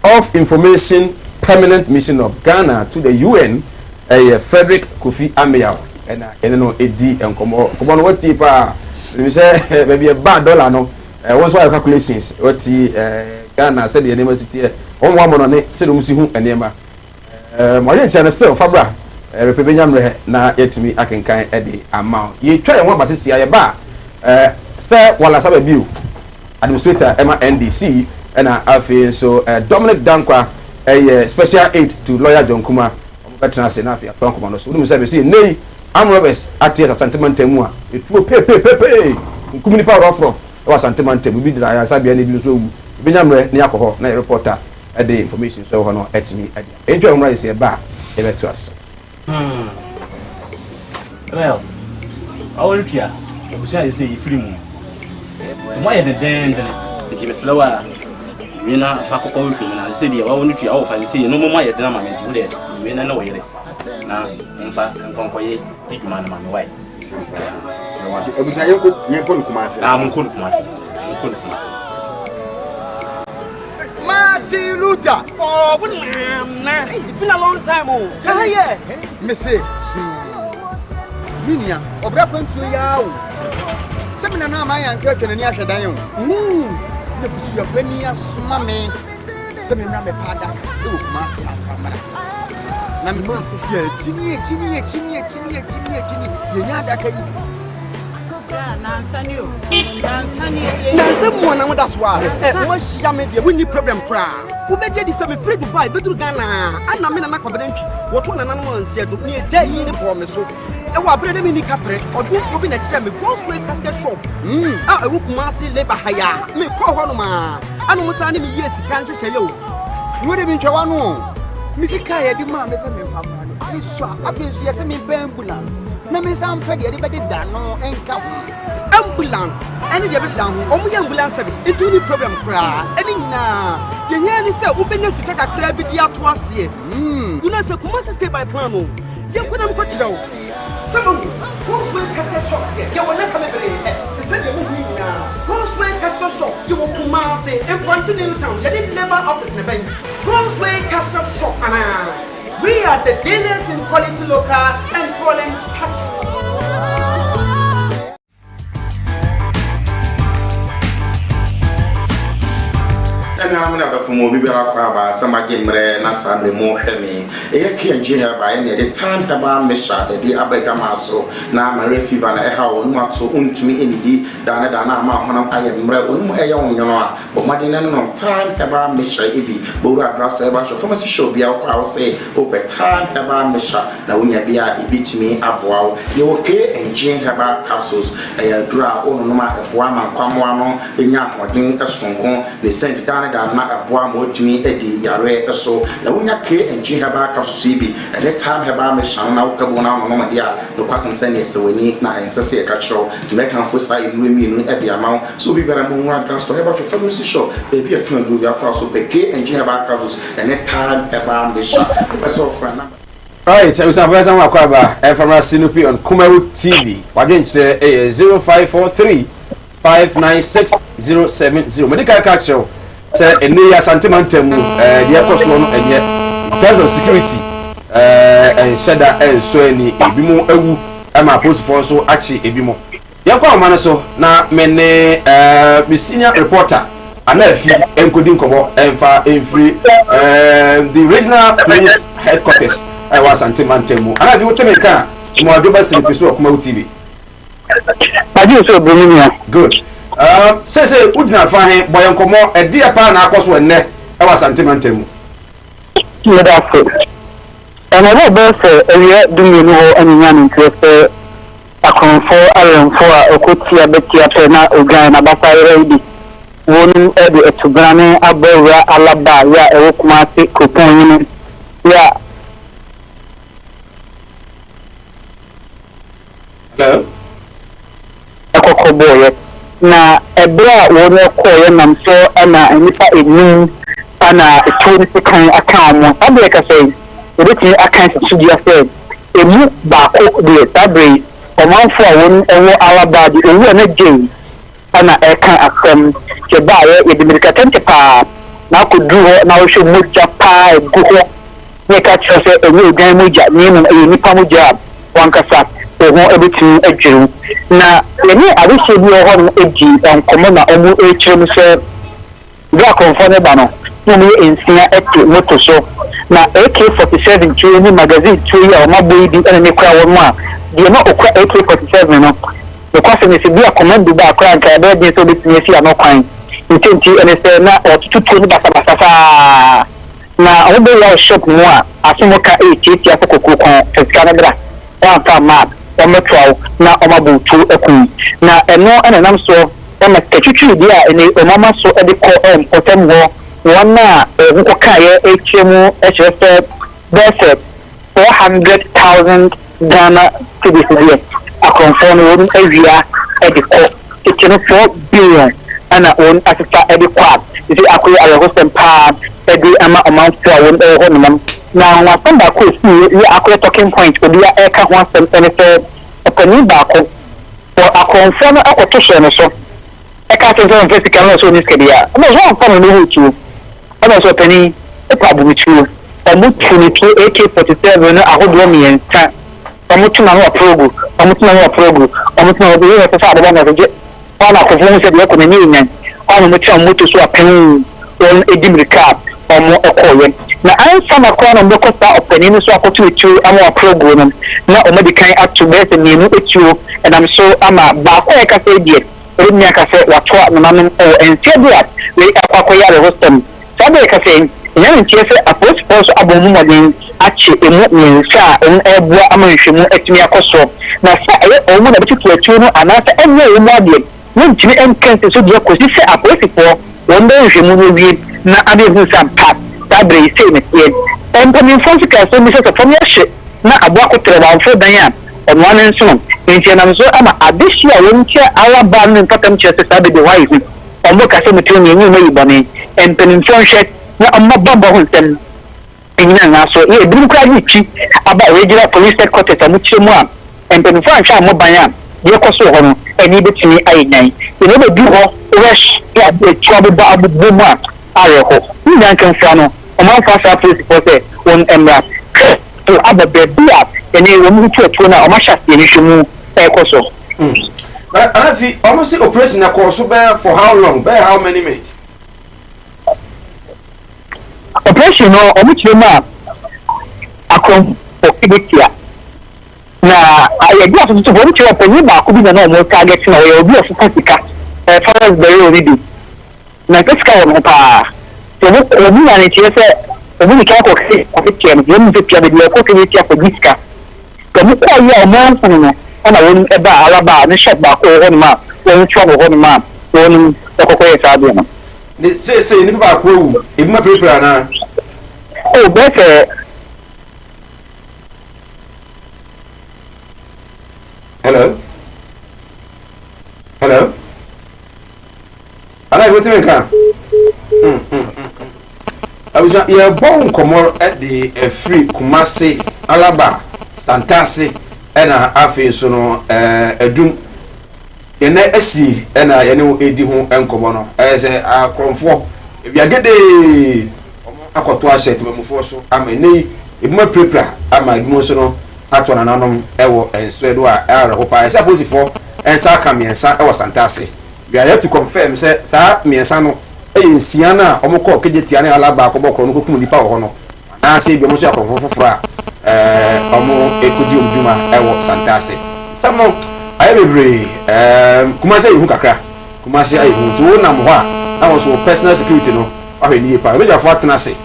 of information permanent mission of Ghana to the UN, Frederick Kofi Ameyaw, and no AD and come on what tipa we say maybe a bad dollar no once why calculations what Ghana said the university on one on it said umusihu enema my channel still fabra repebenyam re na yetimi akenkan e the amount ye twa won basisi ya ba sir wala sabe biu administrator Emma NDC and afi so Dominic Dankwa a special aid to lawyer John Kuma betra se na afi aton kuma no so we say say nei am robbers aties asantment temu a etuo pe nkumi power of was sentiment temu bi dira ya sabia na bi so benyamre ne akoho na reporter e the information so ho no etimi ade entwa humra is e ba e beto aso well all kia we say free mu why the den the be slower we na fa ko we na say dia wa wonu tua wo fa say no mo ma ye den ma me ti we na wo yere na mfa nkonkoye iduma na ma me why Ebusa yenko Kumasi. Munko Kumasi. Martin Luther. Oh, it's been a long time. Oh, yeah. Missy. Minia, obra kwentu yawo. Semina na ma yanka twenani ahwedan yo. Ne busu ya fani asuma me. Semina me pada. E wo Kumasi afamara. Na me so ya chini. Ye nya da kai. Nansani mo na mo that's why wo hia me dey we need problem kra wo be je di se me free Dubai bedru Ghana ana me na na kwabere ntwi wo to na nanom ansia do ne je yi ni bo me so e wo abere de me ni kapre odu obi na kire me go free casket shop e wo Kumasi labor haya me ko ho no ma anu mo sa ne me yi esika nhye yo wo de bi ntwa no mi sika ye di ma me se me fa no iso afi so ye se me ambulance na me sam fe de be da no enka ambulance any de be down omo ye ambulance service into any problem kra any na ye here ni say ubenya sika kakra bi di ato ase you know say Kumasi stay by plan no ye kudam ko kira wo some who's casket shop here ye wona come bere te say de mu ni na who's casket shop ye wo Kumasi Kumasi, in Continental Town, Yadi Labor Office Neven, Crossway Custom Shop, and we are the dealers in quality local and foreign customs. I'm going to from Mobile some Jimre, Nasa, more Hemi. A Kianji have by any the time about Misha, the Abegamaso, now my refuge and a how not to me in the Dana Mount, I am Ray, but my dinner time about Misha Ibi, Bora Dress about your pharmacy show be out, I'll say, over time about Misha, now when you be a bit me up wow, you okay and Jane about castles, a draw on no matter one and come one in Yam or doing a strong con, they sent down. Na aboa mo tumi edi yare eso na wonya ke enji haba ka so sibi ele time haba me shan na wokabo na no dia no kwasen sene esewani na ensese e ka kiro to make am fosa inu emi nu edi amount so bi bera mo nwa transfer haba to family show e bi e tun do ya kwa so peke enji haba ka so ele time haba me shan so for na right we say for some akwaba from Sinupi on Kumawood TV wage nchire 0543 596 medical catcher say enu ya santimantemu de ekoso no enye in terms of security and sheda so ani ebimu ewu ama police for so achi ebimo yakwa amane so na mene me senior reporter anafi enkodi nkomo emfa enfri the regional police headquarters was santimantemu anafi wotemeka mo adoba Sinupi so Kumawood TV good say udina fahin boy nkomo e dia pa na akoso enne e wa santimantemu medafo ana bo be se ewie dumi no ho anyanya nkrese akonfo alemfo a okotia betia pe na ogan na basare idi wonu e de etubrane abawura alaba ya e Kumasi kopon yin ya hello akokoboye na ebra wonu koye nam so ana nipa enu ana etoni sekan aka mo abe ka say ebetini aka studio say emu ba ko de tabre omanfo a wonu ewo alaba de ewu na gye ana eka akam ke ba ye de medicate pa na ko duro na wo hwe moja pa egu ho ne ka kyerɛ sɛ ewu gan moja ne mu nipa moja wankasa ho ebetini adwuru na yeni abihye bi ho no edi nkomo na omu ekyerem sɛ bia konfo ne ba no mu ensia ete moto so na AK47 tue ni magazine tue ya omabo idi ene ne kwa wo ma de no okwa AK47 no the question is bia command ba kwa nka be de so betini afi anokwan ntenti ene sɛ na otutu ni basa fa na obo ya shop mu a asomoka ekiti asokoko kon fiskana bra wa fa map ometwa na omabutu ekun na eno enenam so na ketwitwi dia ene omama so e de ko potem ho wana nko kaye echemu ehyefe bese 400,000 Ghana cedis here akonfo no won awia e de ko echemu 4 billion ana on asita e de kwa isi akoy ayehosem pa e de ama amount to won ho no na wasamba ko si ya akoy talking point odia e ka ho asem ene opani baako for akonfo no akoto hye no so e ka tento on physical no so ni skedia no so on fa no hutu ana so opani e pa bu mitu omutu ni AK47 no ahodo miensa omutu na ho progo omutu na ho progo omutu na ho bi e fa ade na je ana ko fun se de ko ni nyan ana mutu omutu so apen on edimrika omo okoye na ansa na kwa no mbeko sa opani ni so akoto etu ama progo no na omedikan atu bese nenu etu and I'm so ama ba ko e ka se die rimia ka se watwa na nanom o entia we akwakoya re hostem sabe ka se nya ntie se apospos abomu modin ache emu nsa on ebua amanhwemu atimi akoso na sa e omu na bitu etu no anasa enye emu ade ntimi enkense so die kosi se aposipo won be nhwemu no wie na ade hu sam pa sabre se ne tie empani fonsi ka so mi se fam ya hye na abua ko trebanfo dan ya ono anen so ntia na so ama adeshi a wontia alaba no mpatam chese sabe de wise ombo ka se mutu ne nyu no yibone empani fonhwe na amma bamba ho nsem enya na so e biru kwa ni aba regional police headquarters amuchire mu a empani fonhwe amobanya de ko so ho no eni betimi ayenyan ene be bi ho rush the trouble Buma Areho. You can say, among fast police for say, one emra to other baby up, and they will move to a tuna or masha in issue. But I think almost the operation that course for how long? By how many minutes? Operation no omuchema akom okibitia na ayegba so to boru chwa penyi ba ko bi na mo target na we obi ofukasika forest very already na kesika won pa so obi na ne tie se obi ni ka ko ke ko tie no mo te pia be ko ke tie ko diska ko mo ko ya mo fun no ana won e ba alaba ne shop ba ko won ma won chwa ko won ma won ko ko ya sabe no They say ni ba ko wu e bi ma prepare na oh better hello ana go timi kan abisa ye bon komor at the free Kumasi Alaba Santase ena afi so no adum yena asi ena yene edi ho enkomo no se akromfo ebiagede akoto ashet memufo so amene ebuma prepare ama ebimu so no ato na nanom ewo enso a arehopa esa posifo ensa kamiensa ewo Santase we are here to confirm say sa miensa no ensia na omukọ kejetia na Alaba akobokro no kokum nipa ho no na se bi mo so akromfo foforo omo ekodi omjuma ewo Santase samo aye bebre Kumasi ayi hu kakra Kumasi ayi hu to na mo ho a na wo so personal security no ahwe ni pa meja fo atena se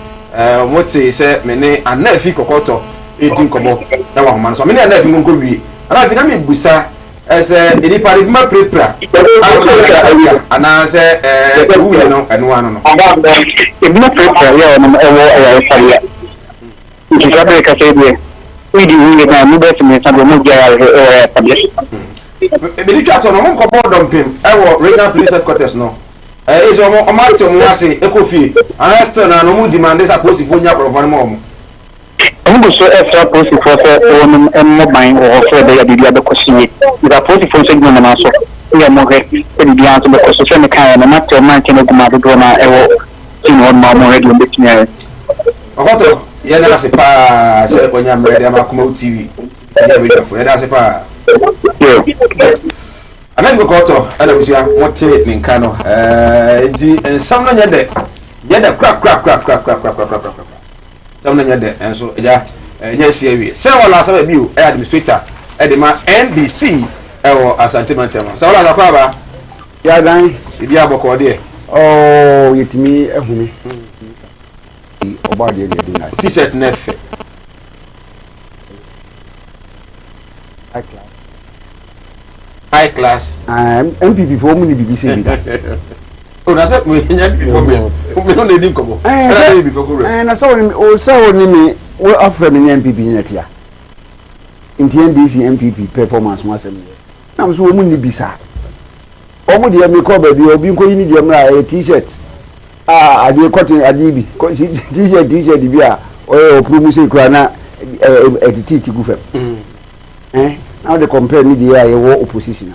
mo te se me ne anafi kokoto edin komo na wa homa so me ne anafi ngonko wi anafi na me busa ese edi pare bima prepare ana se wu ni no eno ano no ebima prepare ya no ewo salia nti sabe ka se die idi wi na mu be se me sabe mo gya ya publish ebili twato no nko board pim ewo regional police headquarters no is o march o ase ekofi arrest na no mu demand sa post fo nya profane mo I'm so extra post for on mobile or for the idea question. The post for segment na so. Ya mo he e bia so be question me kan na matter man ke no guma do na e wo tin on ma mo radio betnya. Okoto ye na se pa se onya mre de ma Kumawood TV. Ya be dafo ye da se pa. Ana ngo koto ana busia mote ne nka no enti ensam no nyede crack samna nyade enso eja nya sia wi se wala sabe biu administrator e de ma NDC e wo Asante Mantema se wala zakwa ba ya dan ibi aboko de oh yetimi ehumi oba de de na t-shirt nefe high class MPP for mu ni BBC bi da o na se me nya before me no na di nkomo na so ni o so ni me we offer me MPP ni atia inti NDC MPP performance mo asem na so mu ni bisa o mu de me ko ba bi obi nko yini de mra t-shirt ade cotton ade bi t-shirt bi a o promotion kura na edit gu fem now they compare me the area war opposition.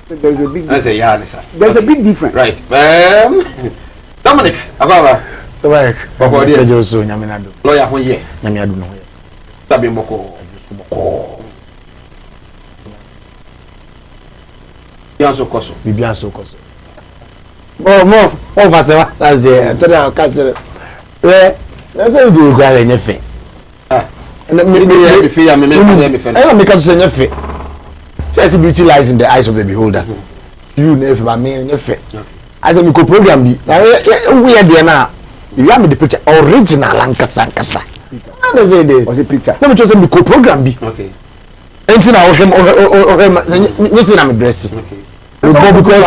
There's a big difference. There's a big difference. Right. Dominic, Agaba. Sabak. Boko dia Joso nyaminado. Lawyer ho ye. Nyamiado no ye. Tabi mboko. Yanso koso. Bibi anso koso. Oh mo, o fasewa. That's the today castle. We, that's how do go ara nyefe. Me fear me I make us say nyefe. Just beauty lies in the eyes of the beholder. You never by me nyefe. As a micro program bi. Na we there na. You have me the picture original ankasa ankasa. How does it was a picture? Let me just say micro program bi. Okay. Anything I him me say na me dress. Okay. Because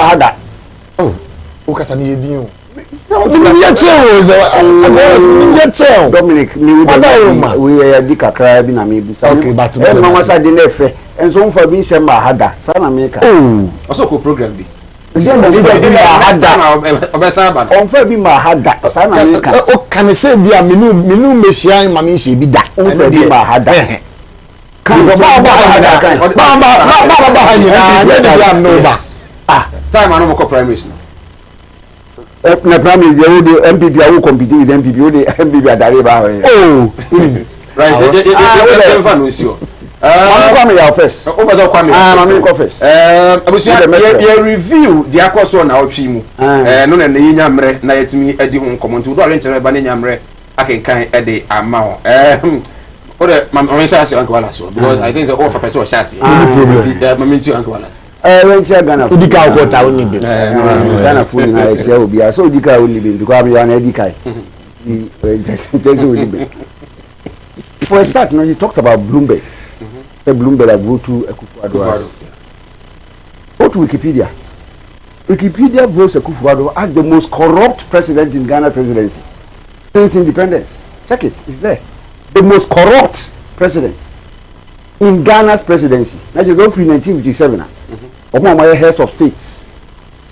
oh, o kasa ni edin o. Dominic, we are the kakra bi na me busa. Okay, but no one said the nefe. And so for being sema hada. Sana meka. Also ko program bi. On fa bi ma hada. Sana meka. O kan say bi a menu mehia ma me nhye bi da. On fa bi ma hada. Kan ba hada. Ba hada. Ah, time I no more primaries now. na prime minister wo the MPP who compete with MPP wo the MPP adare ba ho. Oh. Right. You fan no see o. Kwame ya first. O bazo Kwame. Mami go first. Abusia ye review the akoso na otwi mu. No na ye nyamre na yetimi edi ho nkomonto do arenkyere ba ne nyamre akenkan ede ama ho. Or I'm saying uncle Wallace because I think the offer person was chassis. Mamenti uncle Wallace. When you Ghana, Udika go ta only be. Ghana food na e will be so Udika only be because I'm an Edikai. For a start, you talked about Bloomberg. The Bloomberg that go to Akufo-Addo. Go to Wikipedia. Wikipedia votes Akufo-Addo as the most corrupt president in Ghana presidency since independence. Check it, it's there. The most corrupt president in Ghana's presidency. That is over 1957. Omo heads of state.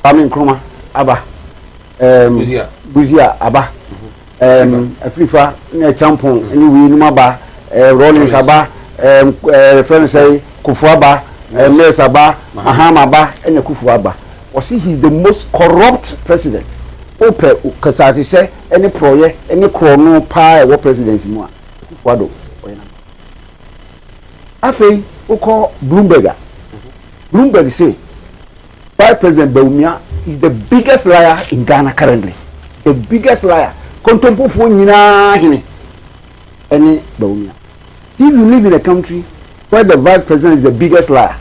Kwame Nkrumah, Aba. Buzia, Aba. Afrifa, Champon, anyway, Numaba, Rollins Aba, friends say Kufu Aba, Mers Aba, Maham Aba, and Kufu Aba. Or see, he's the most corrupt president. Ope, because as he say, any project, any chrono pie, what presidency more. Wado afei uko Bloomberg say Vice President Bawumia is the biggest liar in Ghana currently. The biggest liar. Kontompofo nyina hene ene Bawumia. If you live in a country where the Vice President is the biggest liar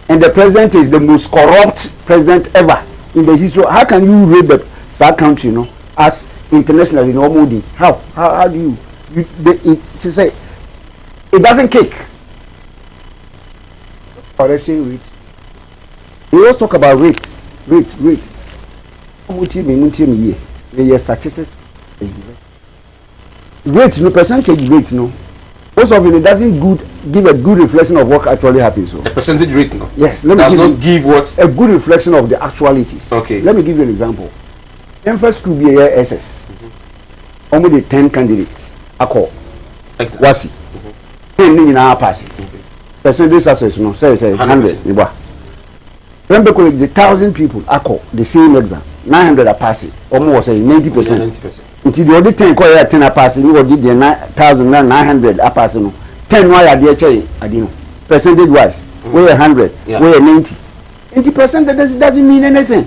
and the President is the most corrupt president ever in the history, how can you rate that country, as internationally normal? How do you? She say it doesn't kick. Exchange rate. He always talk about rate. Statistics. Rate, no percentage rate, no. Most of it doesn't give a good reflection of what actually happens. So. A percentage rate, no. Yes, does not give what a good reflection of the actualities. Okay. Let me give you an example. First could be a SS. Only the 10 candidates. Ako wasi 10 ni na pass percentage success no say 100 ni ba remember the 1,000 people ako the same exam 900 are passing almost say 90% until the other 10 ko 10 are passing you go the 9,900 are passing no 10 why are there che adi no percentage wise we 100 we 90 90% doesn't mean anything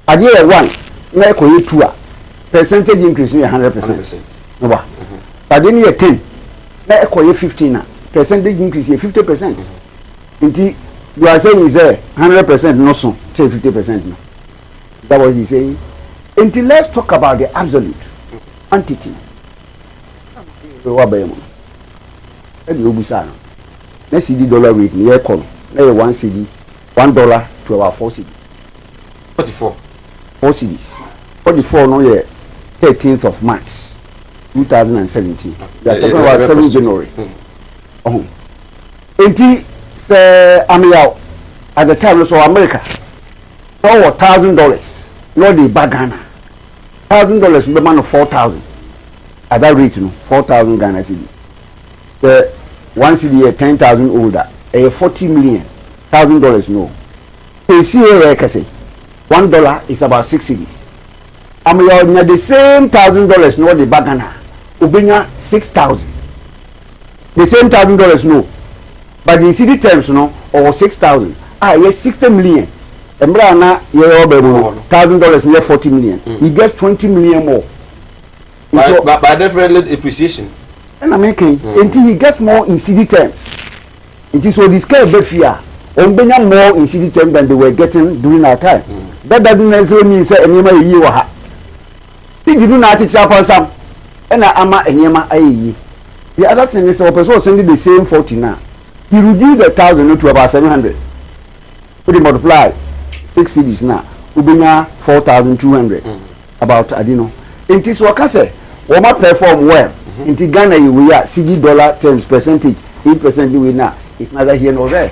adi 1 na ko 2 percentage increase is 100%. No ba. Sadeni ye 10. Na ekoye 15 na. Percentage increase is 50%. Inti you are saying is 100% no so. Say 50% no. That what he's saying. Until let's talk about the absolute entity. Wa ba yemo. E di obusa no. Na CD dollar rate ni e call. Na ye 1 CD $1 to about 4 CD. 44. 4 CDs. 44 no ye 13th of March 2017. We are talking about 7th January. Say Amiya at the time so America for $1,000. No the bagana. $1,000 be man of 4,000. At that rate, 4,000 Ghana cedis. The 1 CD 10,000 older. $40 million. $1,000 no. You see here say $1 is about 6 cedis. Amiya the same $1,000 no the bagana. Ubenya 6,000. The same $1,000 no. But the city terms no or 6,000. Yes 60 million. Embra na ye $1,000 near 40 million. He gets 20 million more. By different appreciation. And I'm making until he gets more in city terms. It is so this kind of fear. Ombenya more in city terms than they were getting during our time. That doesn't necessarily mean say anyama yi wa ha. Think you do not teach upon some. And ama anyama ayi. The other thing is a person sending the same 40 now. He reduced the 1,000 to about 700. Put it multiply 6 cities now. Ubenya 4,200. About adino. In this wakase, Woma perform well. In Ghana we are CD dollar terms percentage 8% we now. It's neither here nor there.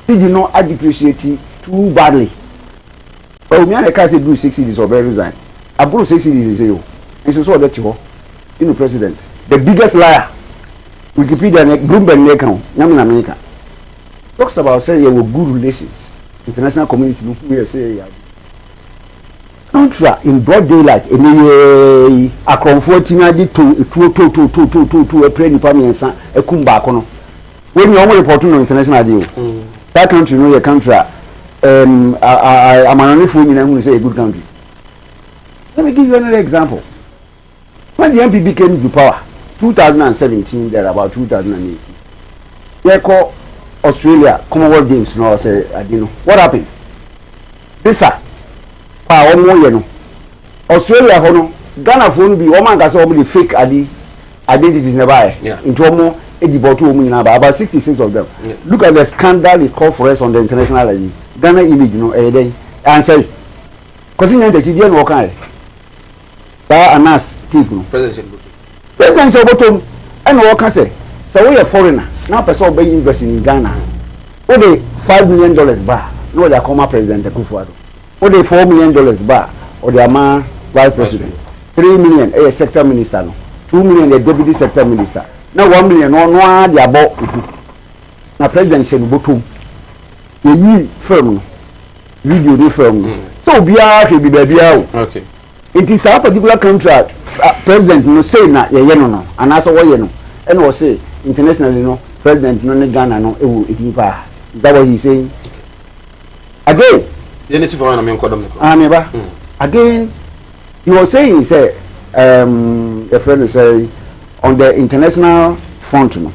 CD no depreciate too badly. But we can't say do 6 cities or very resign. I brought 6 cities is you. And so that you know president. The biggest liar. Wikipedia Bloomberg account, Yamin America. Talks about say you have good relations. International community look we say contra in broad daylight eni akromfo timadi to a pray nipa mensa ekum ba kono when you want report no international deal that country no your country amanoni fu nyina hu say a good country. Let me give you another example. When the MPP came to power 2017 there about 2018 they call Australia Kumawood Games no say adino what happened visa omo ye no Australia ho no Ghana phone bi o man ka say omo the fake identities na buy into omo ediboto omo nyina about 66 of them. Look at the scandal it called for us on the international level. Ghana image no dey and say cause in the TDN no kan ba anas tip no president obotom and wo ka say we a foreigner now person be invest in Ghana o dey $5 million ba no dey come president Kufuor o dey $4 million ba or the man vice president 3 million a sector minister no 2 million a deputy sector minister now 1 million no dey abo na president she no botom ye firm video dey firm so bia hwe bi ba bia o okay it is a particular contract president no say na ye no and also wo ye no and we say internationally no president no Ghana no ewu edipa is that what he saying again yenisi for na me nkodom neba again he was saying he say a friend say on the international front no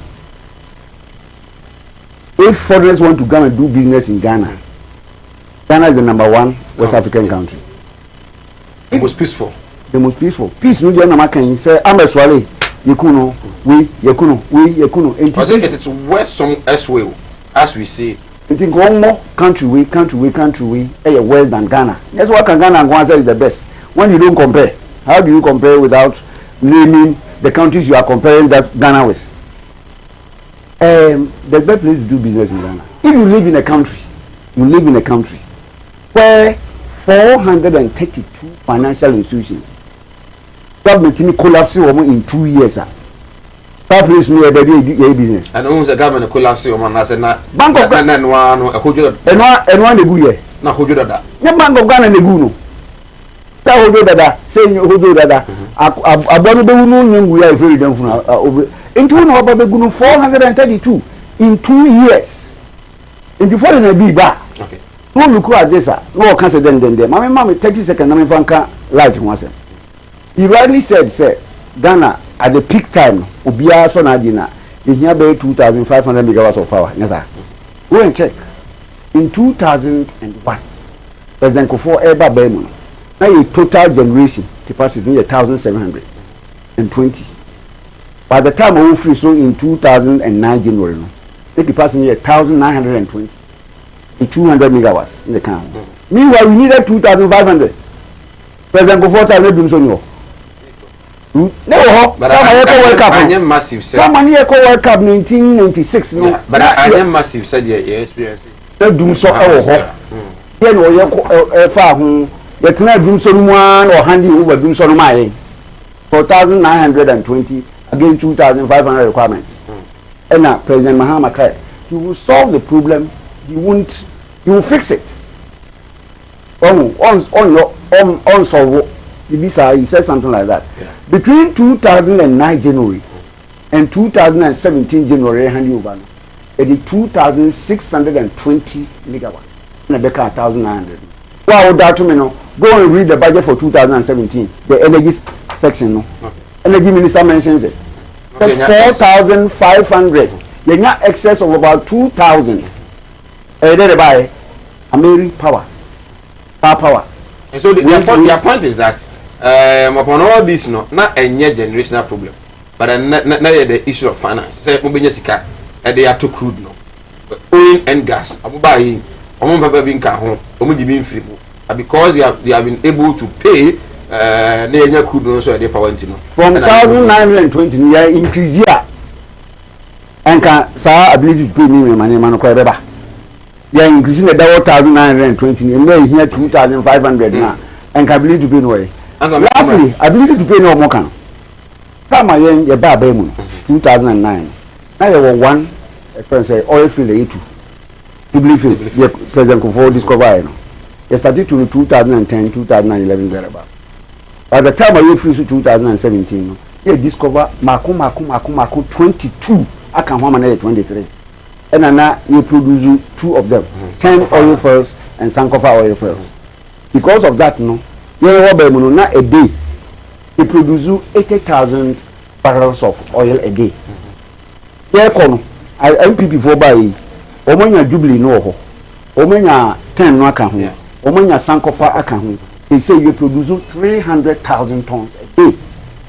if foreigners want to come and do business in Ghana is the number 1 West African country. The most peaceful. The most peaceful. Peace no dey na makan say ameswale yekuno we yekuno. I think it is worse some elsewhere as we see it. I think one more country we worse than Ghana. That's why Ghana and Rwanda is the best. When you don't compare, how do you compare without naming the countries you are comparing that Ghana with? The best place to do business in Ghana. If you live in a country where 432 financial institutions government collapse in 2 years that place no your business and owns the government collapse na say na bank of Ghana no ahojo enwa na gu ye na ahojo dada ya bank of Ghana na gu no ta ahojo dada say ahojo dada abono be wunu nyengu ya iferi dem funa into no oba be gu no 432 in 2 years and before na be ba okay no look at this no can say then mama 30 seconds na me fanka light one say he rightly said say Ghana at the peak time obia so na dina e hia be 2500 megawatts of power yes sir go and check in 2001 president Kufuor eba be mu na a total generation capacity 1720 by the time we free so in 2009 January no the capacity 1920 200 megawatts in the camp. Meanwhile, we needed 2,500. President Kufuor time no do so no. No, but I am massive. Come on, here World Cup 1996 no. Yeah, but I am massive. Said your experience. No do so ho. Here no ye fa ho. Ye tena do so no one or handy over do so no mai. 4,920 against 2,500 requirements. And now President Mahama Kai, he will solve the problem. He will fix it. On solve he said something like that. Yeah. Between 2009 January and 2017 January hand over the 2,620 megawatts and a becca 1,900. Wow, that to me no. Go and read the budget for 2017. The energy section no. Okay. Energy minister mentions it. 4,500. They got excess of about 2,000. They buy Ameri power. And so their point is that upon all this no, not a new generational problem, but not the issue of finance. Say mobile sika, they are too crude no. Oil and gas, abu buy, papa being home, being free, because they have been able to pay near crude no so they power no. From 1,920 you increase here, and can sa ability to pay me money man ko beba. They are increasing the 1,920 and they here 2,500 now and can ability to pay no way. Lastly, ability to pay no more can. Come again, your bar 2009. Now you were one friend say oil field A2. You believe it? President Kufuor discover. They started to 2010, 2011 thereabout. By the time I went through 2017, they discover Mako 22. I can manage 23. And now you produce 2 of them, 10 oil first and Sankofa oil first. Because of that, no, not a day. They produce 80,000 barrels of oil a day. There come MPP for buy. Omanya Jubilee no ho. Omanya 10 no akahu. Omanya Sankofa akahu. They say you produce 300,000 tons a day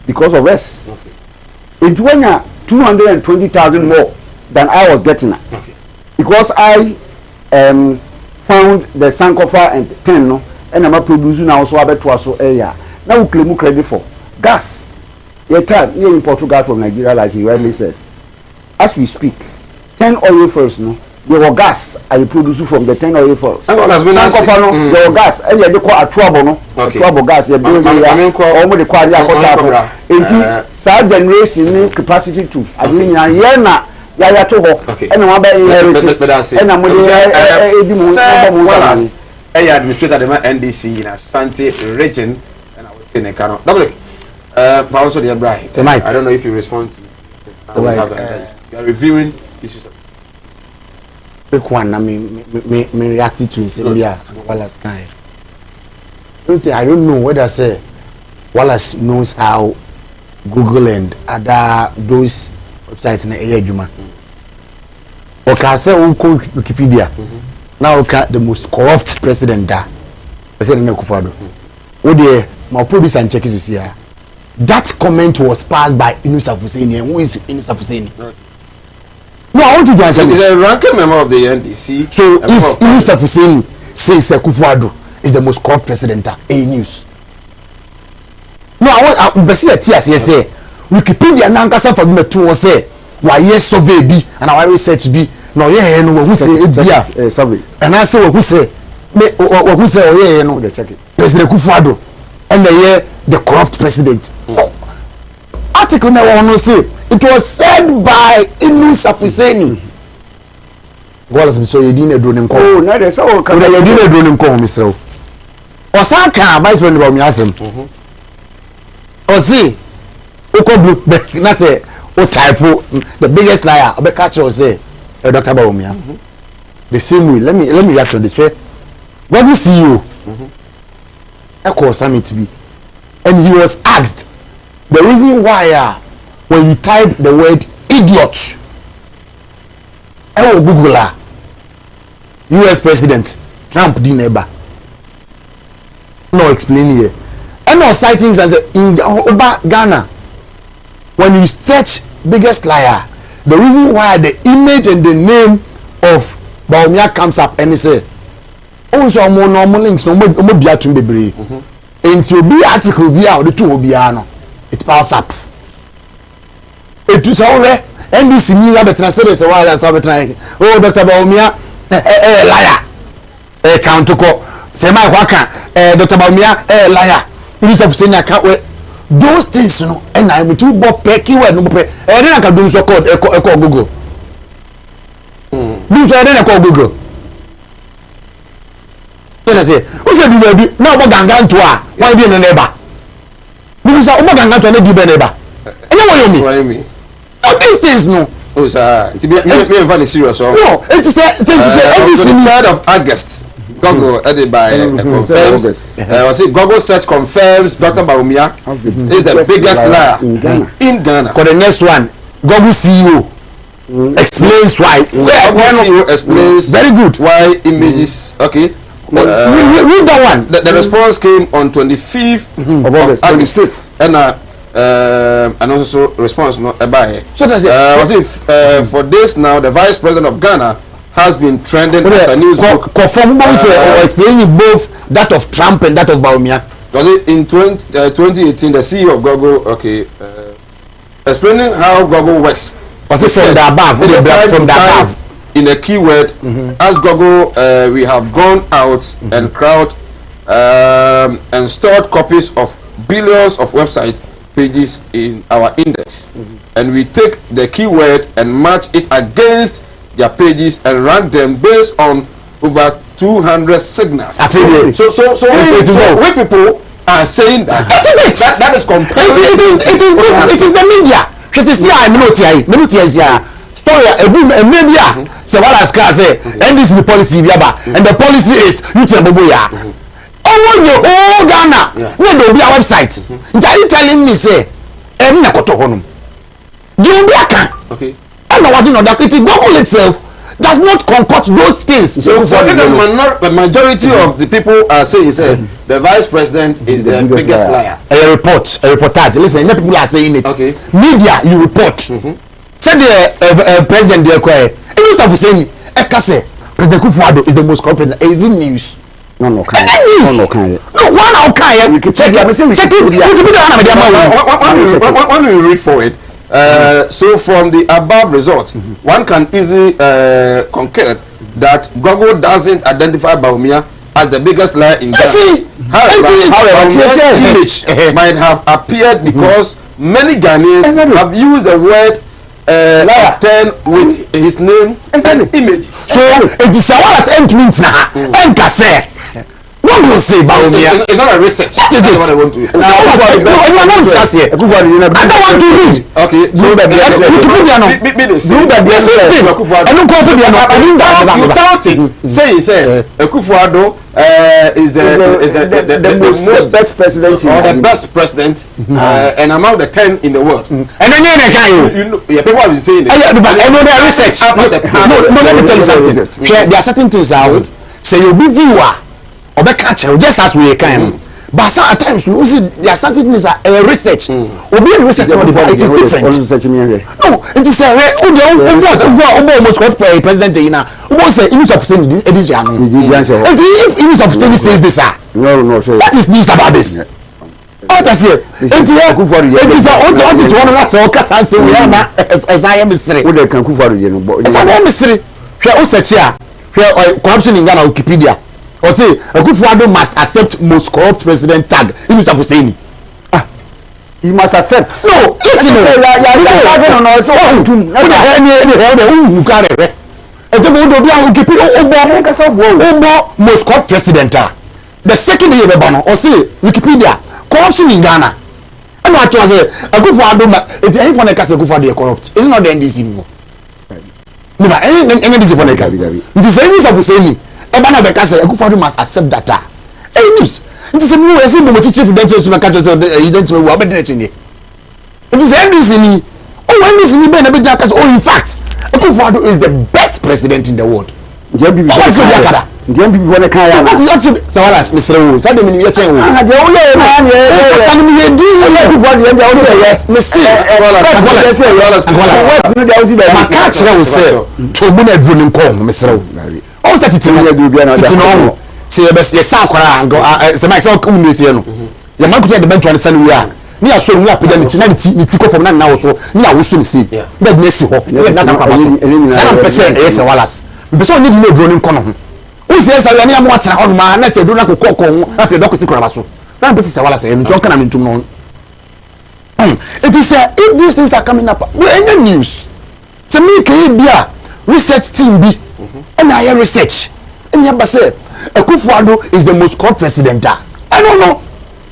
because of us. Okay. It went 220,000 more than I was getting at. Okay. Because I found the Sankofa and 10 no, and I'm producing now so about so area. Now we claim credit for gas. Your time you import gas from Nigeria, like you rightly said. As we speak, 10 oil first no. Your gas I produce from the 10 oil first. Sankofa no, your gas and you call a trouble no. Trouble gas you build almost the quality of water. It sa generation capacity to. I mean na ya to ho. And na ba inherit. And na mo Wallace administrator the NDC in Ashanti region and I would say in Kano. Dominic, for also the Brian. I don't know if you respond to you are reviewing issues. Quick one, I mean, me reacted to Zambia and Wallace kind. I don't know whether say Wallace knows how Google and other those websites in the area. Okay, I say Wikipedia. Now okay, the most corrupt president there. I said no Kufado. Oh dear, my producer and check is here. That comment was passed by Inus Afuseni. And who is Inus Afuseni? No, I want you to answer. He's a ranking member of the NDC. So if Inus Afuseni says Kufado is the most corrupt president, A news. No, I want to see a tears. Yes, say Wikipedia now can for me to say why yes survey be and our research be. No, yeah, no, who say it be survey. And I say who say who say oh yeah, no, check it. President Kufado and the corrupt president. Article now want to say it was said by Inus Afuseni. Wallace so you didn't do nko. Oh, na dey so ka you didn't do nko Mr. Osaka vice president of Miasem. Osi Uko na say o type the biggest liar obe catch us say Dr. Bawumia. The same way let me react on this way. What we see you Echo Summit be and he was asked the reason why when you type the word idiot Google US President Trump di neighbor no explain here and no sightings as in Ghana when you search biggest liar the reason why the image and the name of Bawumia comes up and say also more normal links no more bia tun bebre into be article bia the two obia no it pass up it is already NDC ni la betra say this while as betra oh Dr. Bawumia liar count ko say my waka Dr. Bawumia liar you have seen account those things no and I to bo pecky word no pe na ka do so code e Google do so na call Google tell say o say bi na o ganga nto a why be no neighbor do so o ganga nto na di be neighbor what you mean all these things no oh sir to be very serious no it is every 3rd of August Google added by confirms was it Google search confirms Dr. Bawumia is the biggest liar in Ghana. For the next one Google CEO explains why Google CEO explains very good why images okay read that one. The response came on 25th of August and also response no by so that's it for this now the vice president of Ghana has been trending after news book explaining both that of Trump and that of Bawumia. Was it in 2018 the CEO of Google explaining how Google works was it from the above from the above in a keyword as Google we have gone out and crowd and stored copies of billions of website pages in our index and we take the keyword and match it against their pages and rank them based on over 200 signals. So we people are saying that. That is it. That is compared. It is the media. She says, "Yeah, I'm not here. Story maybe say what as car say and this is the policy and the policy is you tell boya almost the whole Ghana no there be a website are you telling me say every na koto honum do you be aka okay and what you know that it Google itself does not concoct those things. So the majority of the people are saying the vice president is the biggest liar. A reportage. Listen, people are saying it. Okay. Media, you report. Say the president there quiet. And you start saying, Ekase, President Kufuor is the most corrupt president. Is it news? No, one out you can check it. When you read for it, so from the above results, one can easily concur that Google doesn't identify Bawumia as the biggest liar in Ghana. However, Bawumia's image might have appeared because many Ghanaians have used the word turn with his name and image. So it is what entments now. What do you say about me? It's not a research. That is it. What I want to. I don't want to read. Okay. So you doubt it. Say Akufo-Addo is the most best president or the best president and among the 10 in the world. And then you know, people are saying it. I know their research. No, let me tell you something. There are certain things I would say you'll be viewer. Just as we can, but some at times you see there are certain things that research. Or being research, it is different. No, it is almost president. Almost say image of saying this. And if image of saying says this, what is news about this? What I say? It is one of us. So we are not as I am mystery. It's a mystery. Corruption in Ghana, Wikipedia. Or say Akufo-Addo must accept most corrupt president tag. He must have saying. He must accept. No, listen. Most corrupt president. The second year or say Wikipedia corruption in Ghana. And what was it? Akufo-Addo. It's anyone that can Akufo-Addo corrupt. It's not the NDC. Never any NDC for the Gabi. It is any of saying. Ebana Bekase Akufo-Addo must accept data. Hey news. It is a new reason to chief credentials to catch us you don't know what it is. It is NDC. Oh, NDC in fact, Akufo-Addo is the best president in the world. What is Yakada? What is actually Sawalas, Mr. Wu? Tell them in your chain. Oh, that it's no. See, yes, Sakura and go. Myself, come this year. The man could get the bench to understand we are. We are showing up with them. It's from now. So, now we should see. Let me see. Not a problem. 7% yes, Wallace. Because we need no droning corner. Who says I am what on man? I said, do not go after the doctor. Some people Wallace and don't come into known. It is if these things are coming up, we're in the news. To me, can be a research team be. And I research. And you say Akufo-Addo is the most corrupt president. I don't know.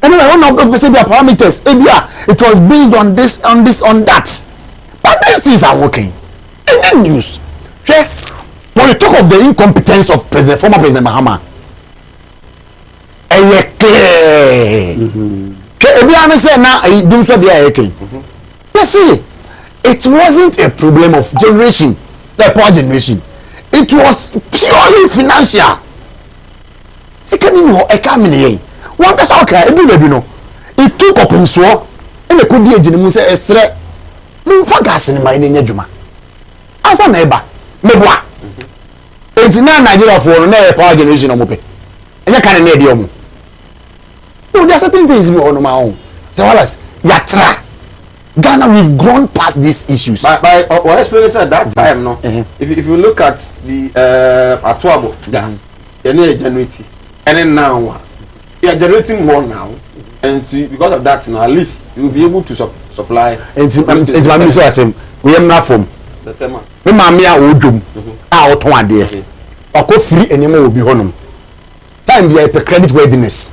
And I don't know the parameters. It was based on this, on that. But these things are working. In the news. Okay? When we talk of the incompetence of former President Mahama, clear. You see, it wasn't a problem of generation, the poor generation. It was purely financial. One person okay, it took up in so and the could be a gentleman say, Estre, no for gas in my name. As a neighbor, Meboa. 89 Nigeria for no power generation of Mope. And you can't medium. No, there are certain things on my own. So, Wallace, Yatra. Ghana, we've grown past these issues. By our experience at that time, no. If you look at the Atuabo gas, you're generating, and then now you are generating more now, and because of that, now at least you will be able to supply. It's my minister. We are not from. The tema. We mamia odum. Ah, otwa there. wako free enema obi honum time be a credit worthiness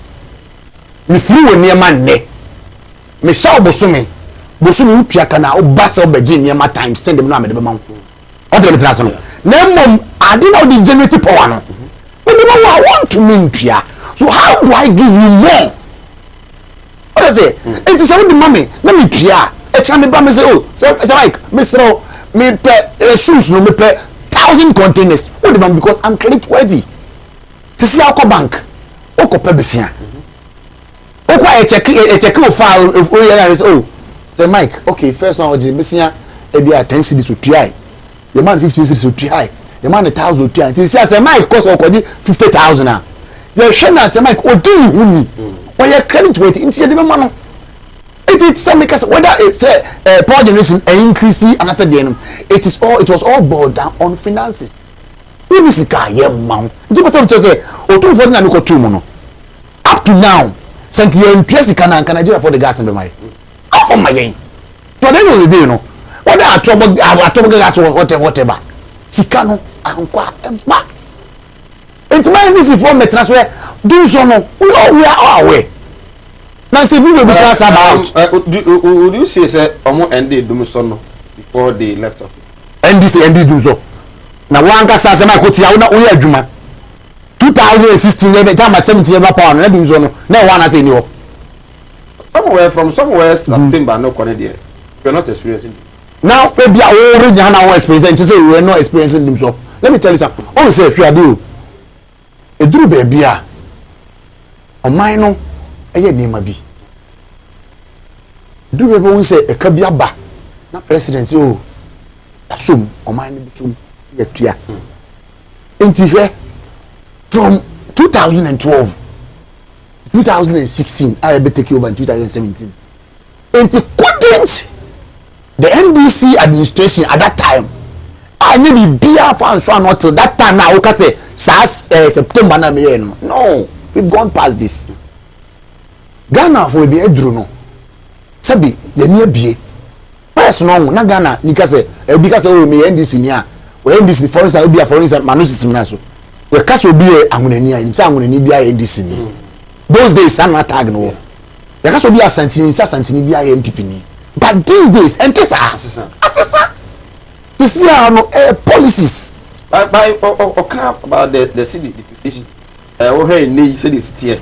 me free we niema nne me sha obosome utua kana obasa obeje niema time stand dem no amede be man o de me so na mom ade na the generate power no we I want to mean tua so how do I give you more what is it it is how the mommy let me tua e try me ba me say oh say like Mr. me pe shoes no me pe 1,000 containers what the man because I'm credit worthy to see our bank oko pe besia oko e check o file o here oh say Mike okay first one oje besia e be 10 cedis to try the man 15 cedis to try the man 1,000 to try to say Mike cost okoji 50,000 ah the shena say Mike odin huni o ye credit worthy inti de be man no it some because whether it's power generation increasing and I said it was all boiled down on finances. We miss car yeah man. Do you want to say o to for na me ko tu mo no. Up to now, thank you interest can Nigeria for the gas in my. How for my yen. To the end of the day no. Whether I trouble gas or whatever. Sika no ankwa empa. It's my this for me transfer do so no. We are aware. Now say we will be pass about. Would you say omo ended Dumusono before they left office? NDC do so. Now one ka say my kotia una we adwuma. 2016 we time 70 ever pound na do so no. Na one say ni ho. Somewhere September no connect there. You are not experiencing it. Now maybe I already have no experience and say we are not experiencing them so. Let me tell you something. Oh say if you do. E duru baby a. O man no eye niema bi do we won say e ka bi aba na president say o asom o man bi som ya tua enti hwe from 2012 2016 I be take over in 2017 enti couldn't the NDC administration at that time I need be bia for so not till that time now we say September na me no we've gone past this Ghana for be edru no sabi ye ni abie pass no na Ghana ni ka say e bi ka say o me NDC ni a o NDC for instance obi a for instance manosis na so we ka say obi e ahunani a ni say ahunani bi a NDC ni those days san tag no we ka say obi a santini bi a MPP ni but these days entesa asesa this year no policies by about the city depreciation o hey ni say this tier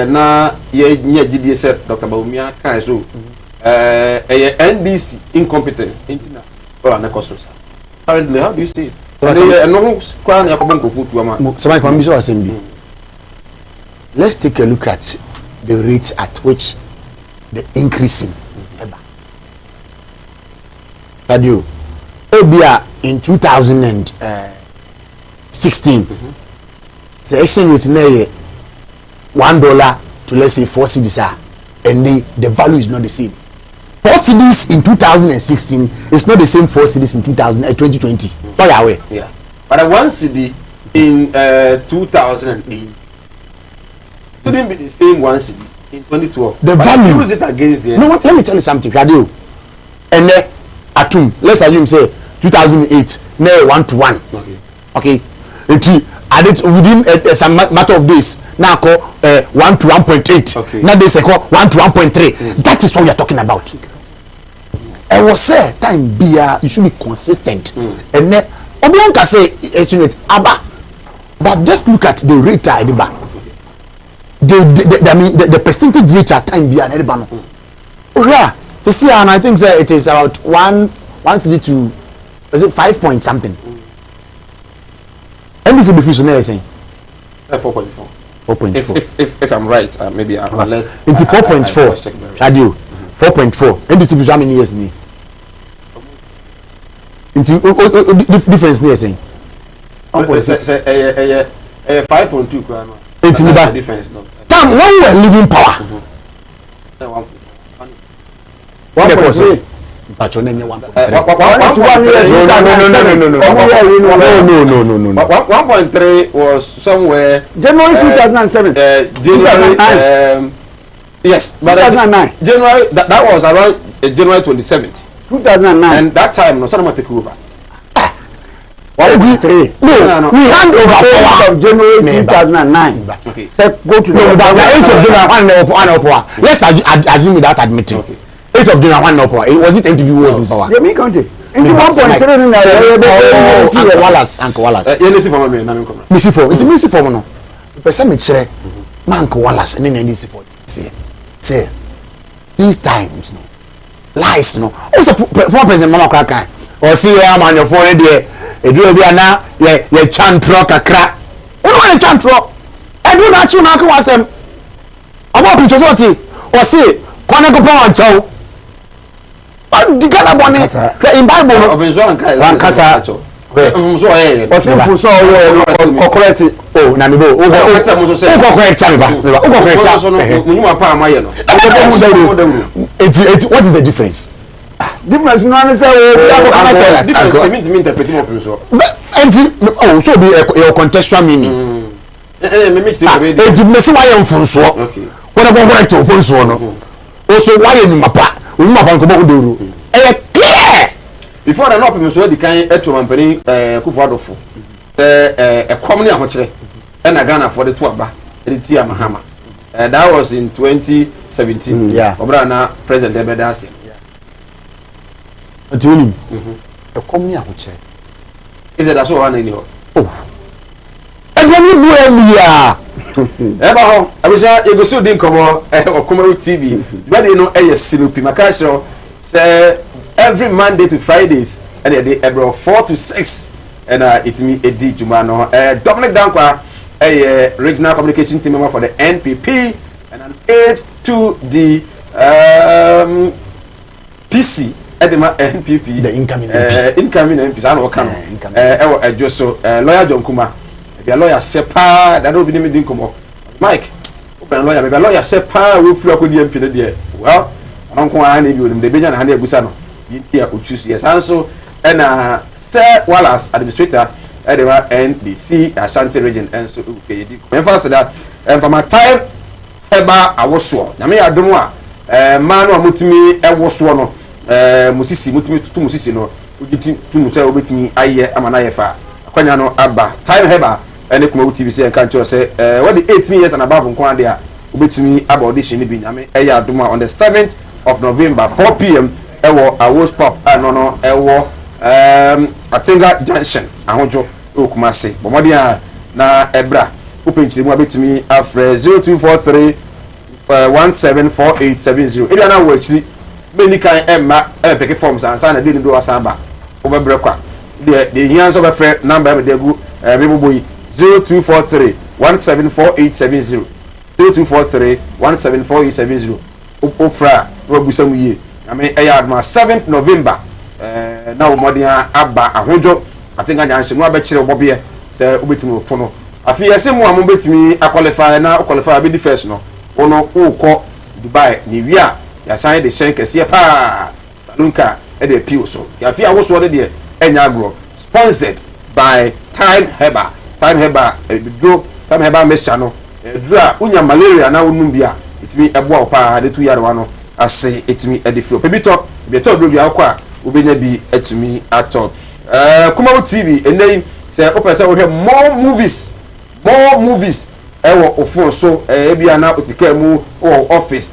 na ye nya gidi say Dr. Bawumia kan so NDC incompetence intina or na customers currently how do you see it no kwan yakobon ko futu ama so my kwambi so assembly let's take a look at the rate at which the increasing eba radio obia in 2016 the exchange rate na $1 to let's say 4 cedis and the value is not the same. 4 cedis in 2016 is not the same 4 cedis in 2020. So yeah, aware. Yeah. But 1 cedi in 2008 shouldn't be the same 1 cedi in 2012. The value. Use it against the. No, let me tell you something, Radio. And atum. Let's assume say 2008 na 1 to 1. Okay. Within some matter of days now call 1 to 1.8 okay. Now they say call 1 to 1.3 that is what we are talking about. I was say time be you should be consistent and then obian can say estimate aba but just look at the rate at the back the percentage rate at time be an edibano yeah so see and I think it is about 1 cedi to is it 5 point something. NDC be fusion saying 4.4. 4.4. If I'm right, maybe I'll let into 4.4. Radio 4.4. NDC fusion how many years ni? Into difference ni saying. 5.2 krana. Into the difference no. Time when we are living power. 1.3. But you nenye 1.3. 1.3 was somewhere January 2007. January yes, but 2009. January that was around January 27th. 2009. And that time no someone take over. 3. No, we hand over power of January 2009. Okay. So go to no, but 8th of January, one power. Let's assume without admitting. Okay. 8th of January, one power. Was it NPP who was in power? Yeah, me county. Into 1.3 Wallace, Uncle Wallace. You listen for me, Nami Komra. Missy for. It's Missy for no. Person me chere. My Uncle Wallace, and then NDC for. Say, these times, no lies, no. Also, for President Mama Kraka. Or see, I'm on your phone there. A do be now. Ye chantro kakra. What do you chantro? I do not you now. Was them. About pictures what he. Or see, Kwana go power chow. But the Ghana bonnet in Bible of his own Lancasa. Correct. Oh, Namibo. What is the difference? Difference no answer. Oh, so be a contextual meaning. It mess why I'm from so. What about correct from so? Also, why in Mapa? Clear. Before the north, so the kind of company Kufuadofo, a commonly amateur, and a Ghana for the Tuaba, Tia Mahama. That was in 2017. Yeah, Obrana President Debedasi. A tuning, a commonly amateur. Is it a so one in you? Oh, and when you do Ever, I was you go so didn't come on Kumawood TV. But you know, a sinupi Makasho say every Monday to Fridays, and they about 4 to 6, and it me a D Jumano. Dominic Dankwa, a regional communication team member for the NPP, and an aide to the PC at the NPP, the incoming MP. Incoming MP. I know can. Just so lawyer John Kuma. Be a lawyer sepa that don't be naming come Mike open lawyer be a lawyer sepa we free akodi MP there well on ko an e bi odum de benya na hande abusa no yintia ochusu yes also and Sir Wallace administrator at the NDC Ashanti region and so we dey emphasize that and for my time eba awoso na me adom a man no mutimi ewoso no musisi mutimi tutu musisi no ugiti tumu say obetimi aye amana ye fa akwanya no aba time heba and Kumawood TV say can tell say what the 18 years and above nko ade a obetumi aba audition ni bi nyame eya adoma on the 7th of November 4 p.m. ewo Awos Pop no ewo Atinga Junction ahojo Okumase bomodi a na ebra openchiri mu abetumi afre 0243 174870 edi na wo achiri many kan emma peke forms ansa na dey ndo asamba obebre kwa the hands of a friend number me degu boy 0243 174870 0243 174870 ofra robusam ye I mean ayadma 7th November na omodia aba ahojo Atinga Junction no abekire obobie say obetimi otono afi yese mu am betimi qualify na qualify be the first no ono ukọ Dubai ni wia ya sign the shenke sie pa salunka e de pio so afi awoso de Enyagro, sponsored by Time Heba Time Heba Mesh Channel. Dra unya malaria na unumbia. It me eboa opa de 2 year wano ase it me edifio. Pebito be to do bia kwa ubenya bi etumi atop. Kumawood TV eney say open say we have more movies ewo ofo so bia na otika mu office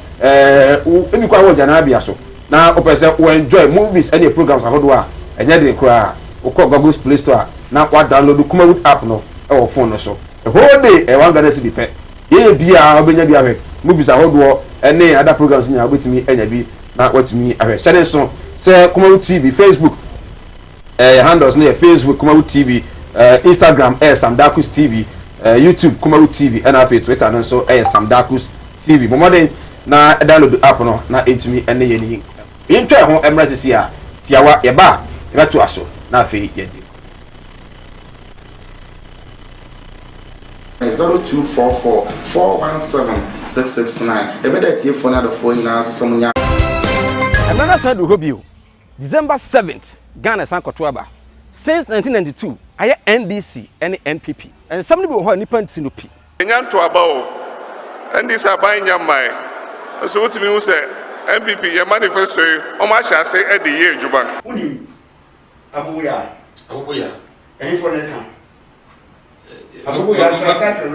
ebi kwa wo jana bia so na open say we enjoy movies any programs ahodo a enya de kura ukọ Google Play Store na kwa download Kumawood app no e phone no so the whole day e wan gana si bi pe ye bia obenya bia hwe movies ahodo ene other programs nya obetimi enya bi na watimi ahwe channel so say Kumawood TV Facebook handles na Facebook Kumawood TV Instagram Samdakus TV YouTube Kumawood TV and afi Twitter no so Samdakus TV bomodin na download the app no na entimi ene ye ni intwa ho emrasisi a tiawa yeba to aso na fe yedi 0244 417 669 ebeda tie phone na the phone na so somunya Another side we hope you December 7th Ghana san kotoaba since 1992 aye NDC and NPP and somebody be ho nipa ntinopi enyanto aba o NDC aban nyamai so wotimi hu say NPP your manifesto o ma sha say e de ye djuban Abuya. And for the camp. Abu Yada Sacred,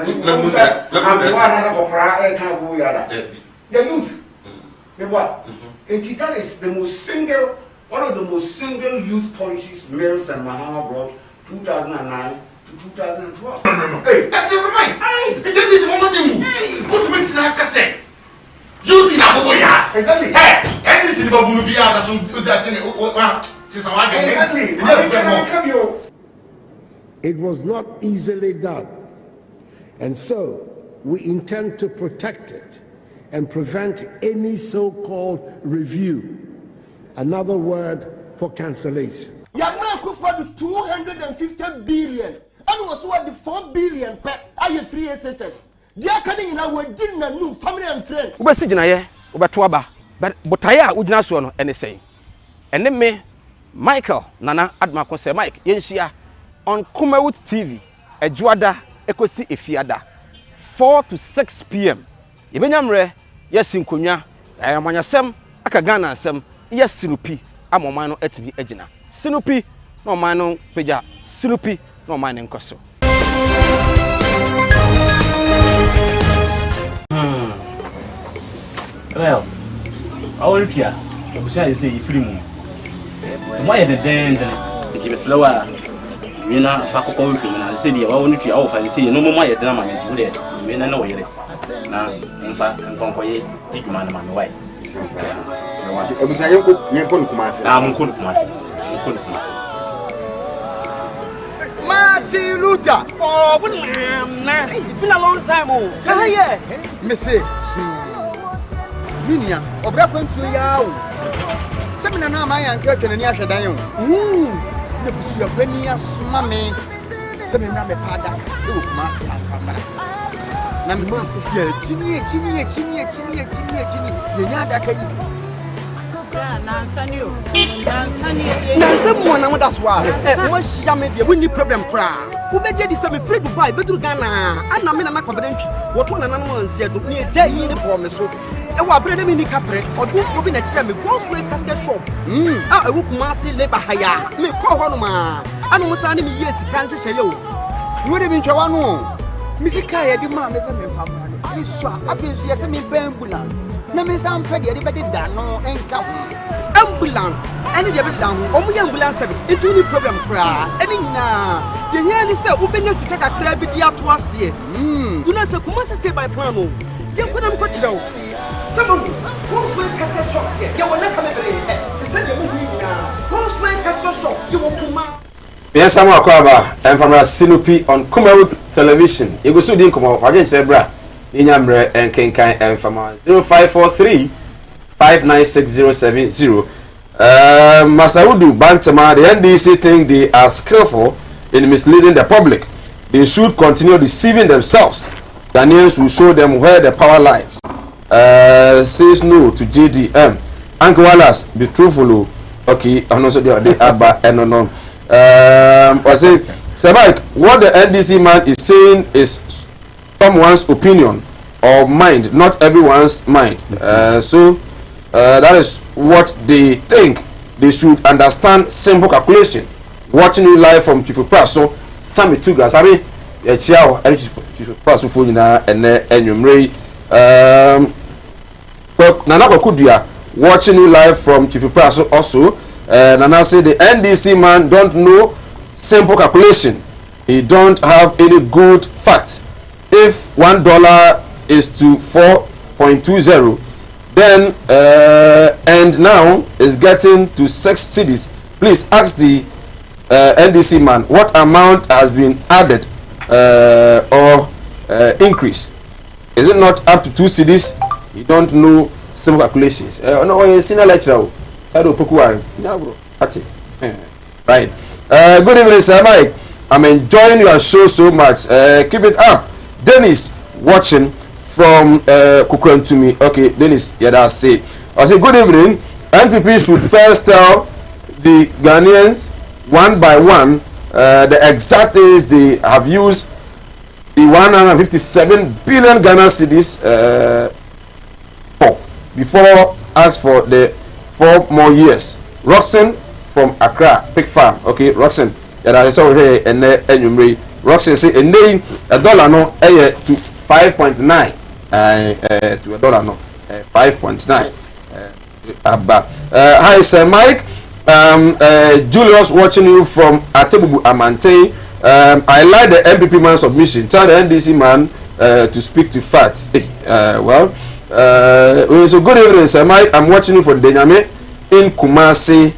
the youth. The what? And that is the most single, one of the most single youth policies Mills and Mahama brought 2009 to 2012. Hey, that's your mind. It's this woman. What makes you have to say? You did not go ya. Exactly. Hey, and this is Babu Bia, that's It was not easily done, and so we intend to protect it and prevent any so-called review, another word for cancellation. Yamma Kufa 250 billion, and was what the 4 billion per are free centers. They are coming in our dinner, new family and friend. Ubasijinaye, ubatuaba, but botaya ujina suano anything. And then me, Michael, Nana, Admako say Mike, Yenshia, on Kumawood TV, a Juada, Ekosi Efiada, 4 to 6 p.m. Ibenyamre, yes, in Kunya, I am on your sem, Akagana sem, yes, Sinupi, Amomano etbi ejina. Sinupi, no mano, Peja, Sinupi, no mine in Koso. Well, I will hear. I will say free moon. Why the then it is slower? You know, if I could call you, I said, I want to offer and say no more my drama into there. You know, now, in fact, I'm going to take my wife. Martin Luther. Oh, it's been a long time. Oh, yeah. Missy. Minia, Obra Yao. Seminar, my uncle, and Yasha Dion. The Penia Sumame, Seminar, my father, Master. Namasa, Chini, someone that's why. What's she made the winning problem cry? Who made this semi free to buy better Ghana? And I'm in a confidential. What one animal said to me, tell you the promise. I was bringing me capre or do open a time with Gross Way Casket Shop. I would massy labor higher. Me call Honoma. I know what's me yes, can't say you. You would have been Joano. Missy Kaya demand as a man. This shop, I feel yes, I mean, ambulance. No, Miss Ampedi, everybody done no and come. Ambulance, any of it down, only ambulance service, into any problem cry. I mean, the year is so open as to take a crab with the outwas here. You know, so must stay by promo. You put them cut out. Some of you, who's way casket shops here? You will not come every day. To send you now. Who's way casket shop? You will come out. Yes, I'm and from Sinupi on Kumawood Television. You go so dinkum against the bra. Inyamre and Kenkai and Fama 0543 596070. Masaudu Bantama, the NDC think they are skillful in misleading the public. They should continue deceiving themselves. Ghanaians will show them where the power lies. Says no to JDM. Uncle Wallace, be truthful. Okay, and also the Abba and no. I say, Sir Mike, what the NDC man is saying is someone's opinion or mind, not everyone's mind. So that is what they think. They should understand simple calculation. Watching you live from Chifu Press. So, Sammy Tugas, I mean, Chiao, and Chifu Press, and Enyumre. Nanako Kudia, watching you live from Chifu Press also. Nana say the NDC man don't know simple calculation. He don't have any good facts. If $1 is to 4.20, then and now is getting to 6 cities. Please ask the NDC man what amount has been added or increased. Is it not up to 2 cities? You don't know simple calculations. No, senior lecturer. Right. Good evening, Sir Mike. I'm enjoying your show so much. Keep it up. Dennis watching from Kukran to me. Okay, Dennis, yeah, that's it. I say good evening. NPP should first tell the Ghanaians one by one the exact things they have used the 157 billion Ghana cedis for before ask for the 4 more years. Roxanne from Accra, Pig Farm. Okay, Roxanne, yɛda sɛ wohwɛ ɛnɛ anwummere Roxy say a dollar no to 5.9 to a dollar no 5.9 abba. Hi Sir Mike, Julius watching you from Atebubu Amante. I like the MPP man submission. Tell the NDC man to speak to facts. Well, so good evening Sir Mike, I'm watching you from Denyame in Kumasi.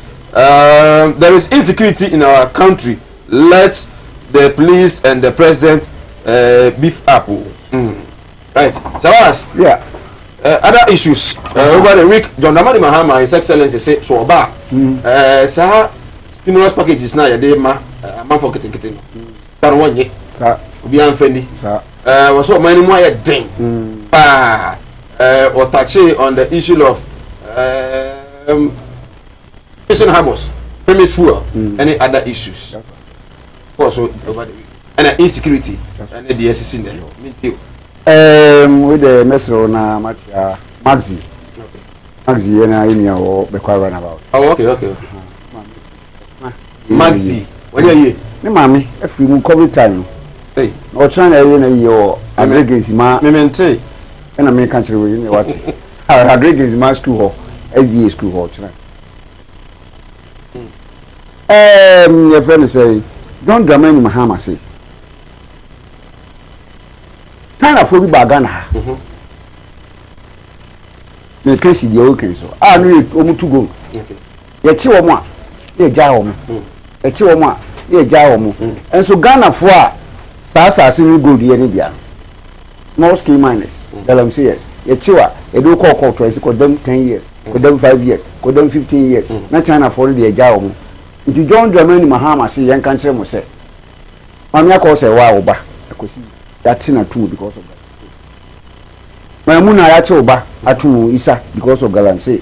There is insecurity in our country. Let the police and the president beef up. Right. So yeah. Other issues over the week, John Dramani Mahama, His Excellency, say so about stimulus packages now. You dey man for getting. But one year, we are offended. Was so many more thing. Or touch on the issue of prison harbors, premise fuel, any other issues. Also over the week, and insecurity, and the DSC in there. Me too. With the message on Maxi. Maxi and I know the run about. Oh, okay. Maxi, what are you? No, mommy, if we move COVID time. Hey, or China, your aggregates, my memente, and I make country with what I aggregate my school hall, SDA school hall. Your friend say, don't Dramani Mahama say. Kind of fully bagana. The case is the okay, so I knew it almost to go. Yet you want, ye jaw, a chiwama, ye jaw, and so Ghana for Sasa sing good the India. Most key minus, Galam says, ye chiwa, a do call twice, could them 10 years, could them 5 years, could them 15 years, not China for the jaw. Into John Dramani Mahama, see young country must say. Mamma calls a wow, but I could see. That's in a two because of that. My moon I atoba atu isa because of Galamsey.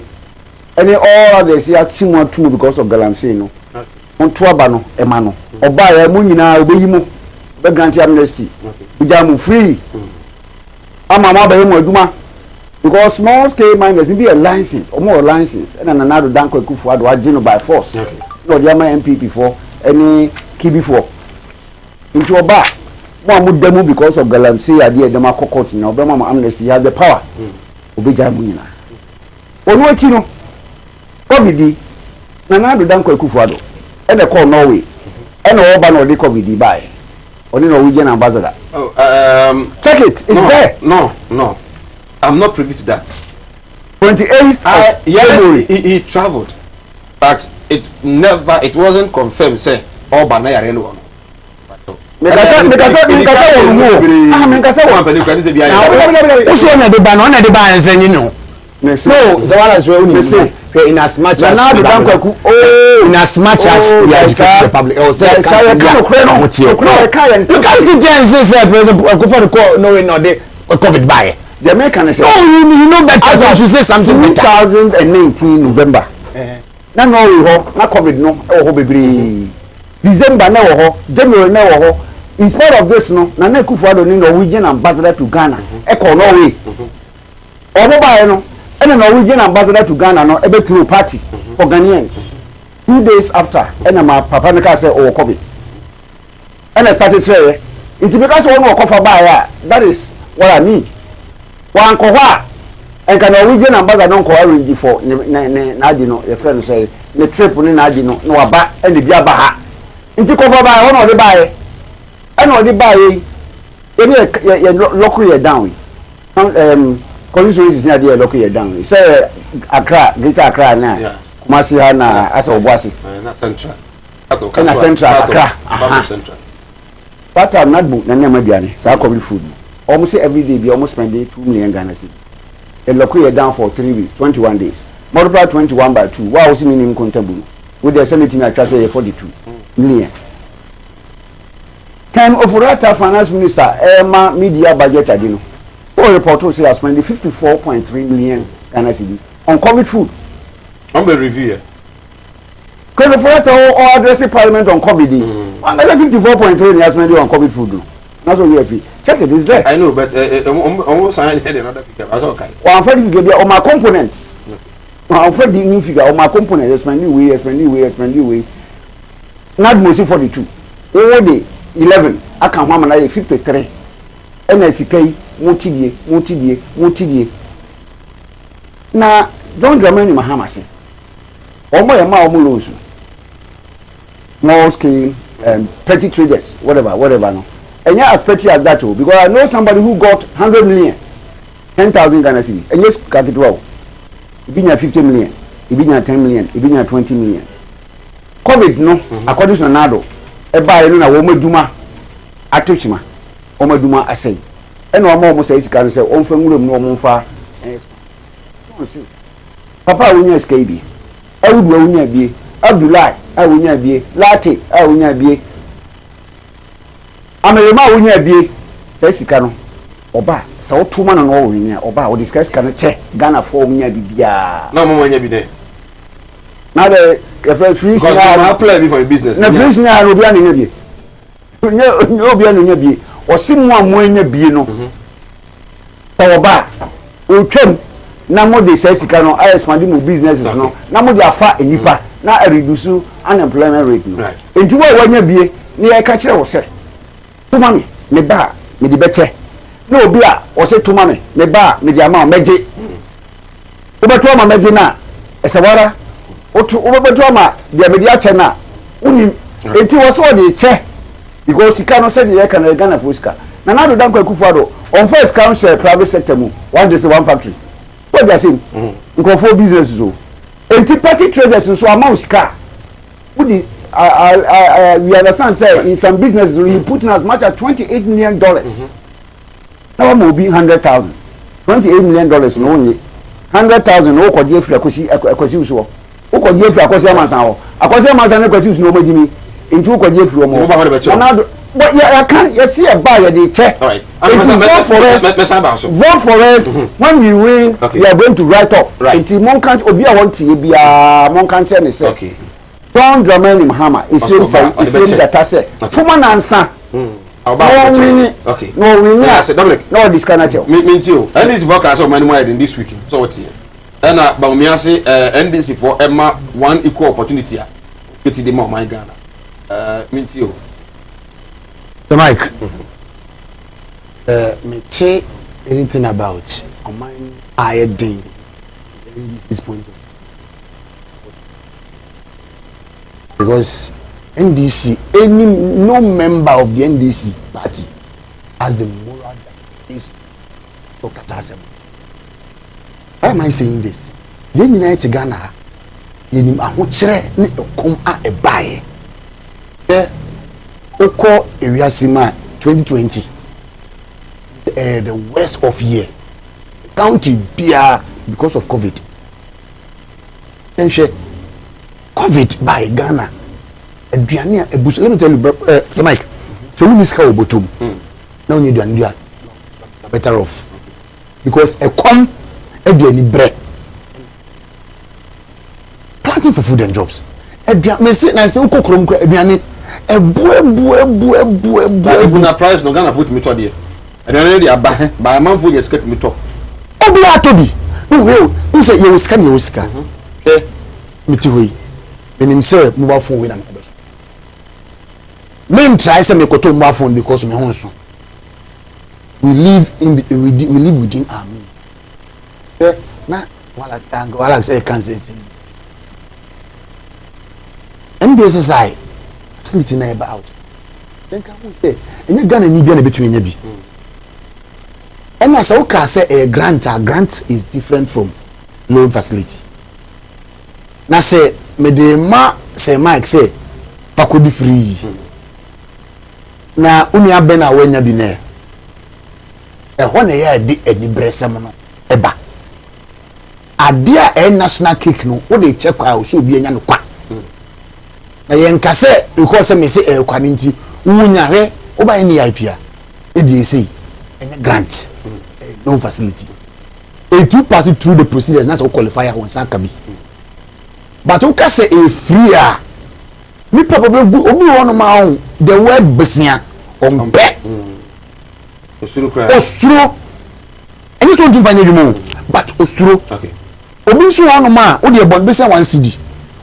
Any all others here more two because of Galamsey no. On Tuabano, Emano. Or buy a munina obeyimo. The grant amnesty. Ujamu free. I'm a mother Duma. Because small scale miners be a license or more license and another danko kufu adwajino by force. No the MPP for any key before. Into a bar. One would demo because of Galamsey idea the Marco Court in Obama amnesty has the power. Obija Munina. Or what you know? COVID, Nana Danko Kufuado, and the call Norway, and Oban or the COVID by, or the Norwegian ambassador. Oh, check it, it's no, there. No, I'm not privy to that. 28th yes, he traveled, but it wasn't confirmed, say, Oban anyone. In as much as we are defending the public, or say, you can't see James knowing or they COVID by the American. You know better. I should say something. 2019 November. No, not COVID, no, oh, baby. December no, January no. In spite of this, no, Nana Kufuado ni Norwegian ambassador to Ghana. Echo Norway. Omoba no, and a Norwegian ambassador to Ghana no ebe through party for Ghanaians. 2 days after, and my papa Nika said, "Oh, COVID." And I started saying, "It's because one more cover by that is what I mean." One cover, and can Norwegian ambassador don't call arrange for Nadino. Your friend say, "The trip ni Nadino no aba and the biabaha." Into cover by one or the buy. And all the buy any local down. Conditions is near the local down. Say Accra, Greater Accra now. Kumasi Hana as a Wasi. Na Central. Na Central Accra. That time not book na Namibiani. So I come food. Almost every day be almost spend 2 million Ghana cedi. A local down for 3 weeks, 21 days. Multiply 21 by 2. What was meaning contable? With the Senate I trust 42 million. Time of Rata Finance Minister, Emma Media Budget Adino. All reporters say has spent 54.3 million Ghana cedis on COVID food. On the review. Because the Rata or addressing Parliament on COVID. Another 54.3 has spent on COVID food. That's what we have. Check it, it's there. I know, but almost I had another figure. That's okay. Well, I'm afraid you get on my components. I'm afraid the new figure on my components, spending way. Not mostly 42. wo de 11 aka ho amana ye 53 ena sikai mutidie na John Dramani Mahama say omo ye ma omo loans small scale petty traders whatever no and as petty as that because I know somebody who got 100 million 10,000 Ghana cedis and yes capital ibinya 50 million ibinya 10 million ibinya 20 million COVID no according to Nado e ba ye no na wo maduma atochima o maduma asai e na o mo say sika no say o mfa ngurom no o mfa papa wonya sika bi awudu wonya bie Abdullah wonya bie Lati wonya bie amelema wonya bie say sika no oba sa otuma no no wonya oba o discuss sika no che Ghana for wonya bibia na mo wonya bi de na the free because I apply for a business na free na no bia na nya bie no bia no nya bie osimu amonya bie no oba o twem na mo de sika no I expand mo businesses no na mo de afa enipa na reduce unemployment rate no enti wo wanya bie na ye ka kire wo se tuma me ba me di beche na obi a wo se tuma me ba me di ama o meje wo beto ama meje na esewara wo beto ama de me di ache na uni enti wo so de che because sika no se de ye kana Ghana for sika na na do dan kwa Kufuado on first council private sector mu one day say one factory what they say nkofo business so enti petty traders so amount sika we understand say in some businesses you put in as much as $28 million now mo be 100,000 $28 million no only 100,000 no ko je fira akosi uso o ko je fira akosi amansan na akosi uso no magimi enti o ko je fira mo but I can't you see a buy the check. All right. Vote for us. When we win, we are going to write off. Right. It's mon can't obi want to be a mon can't say. Okay. John Dramani Mahama is saying that I say. Fuman answer. Okay. No, we need. Dominic. No, this kind of job. Me too. And this broadcast of money more than this week. So what's here? And but me say NDC for Emma one equal opportunity. Get the more my Ghana. Me too. The Mike, me say anything about on my higher day NDC's point of view. Because NDC, no member of the NDC party has the moral justification to Kasasem. Why am I saying this? Yen United Ghana, yenim ahokyere ne ekom a ebae. Oko Ewiasima 2020 the worst of year county bia because of COVID. Then she COVID by Ghana aduane a ebuso. Let me tell you so Mike so we miska obotom now you do better off because a come aduane bread planting for food and jobs aduane me say na say ukokrom kwa aduane ebu na price no Ghana food me to there and then dey aba by man food yes get me to obi atobi no we say you scan meti hoyi menim say mobile phone we na me so men try say me koto mobile phone because me honso we live within our means na wala say cancer MBSSI facility na eba out then can we say any Ghana ni bia na betumi nya bi and as o ka say a grant is different from loan facility na say me dey ma say Mike say fakodi free na uni abe na wanya bi na ho na ya di edi bresem no eba ade a national cake no wo dey check kwa so obi anya no kwa na yenka se because me say kwani nti wunyare oba ni IPA e dey say any grant loan facility a two pass through the procedures na so qualifier on sankabi but o ka say a free a me papa obi won ma on the word besia on be osuro any so do find you but osuro okay obi so won ma o dey bon besia 1 cedi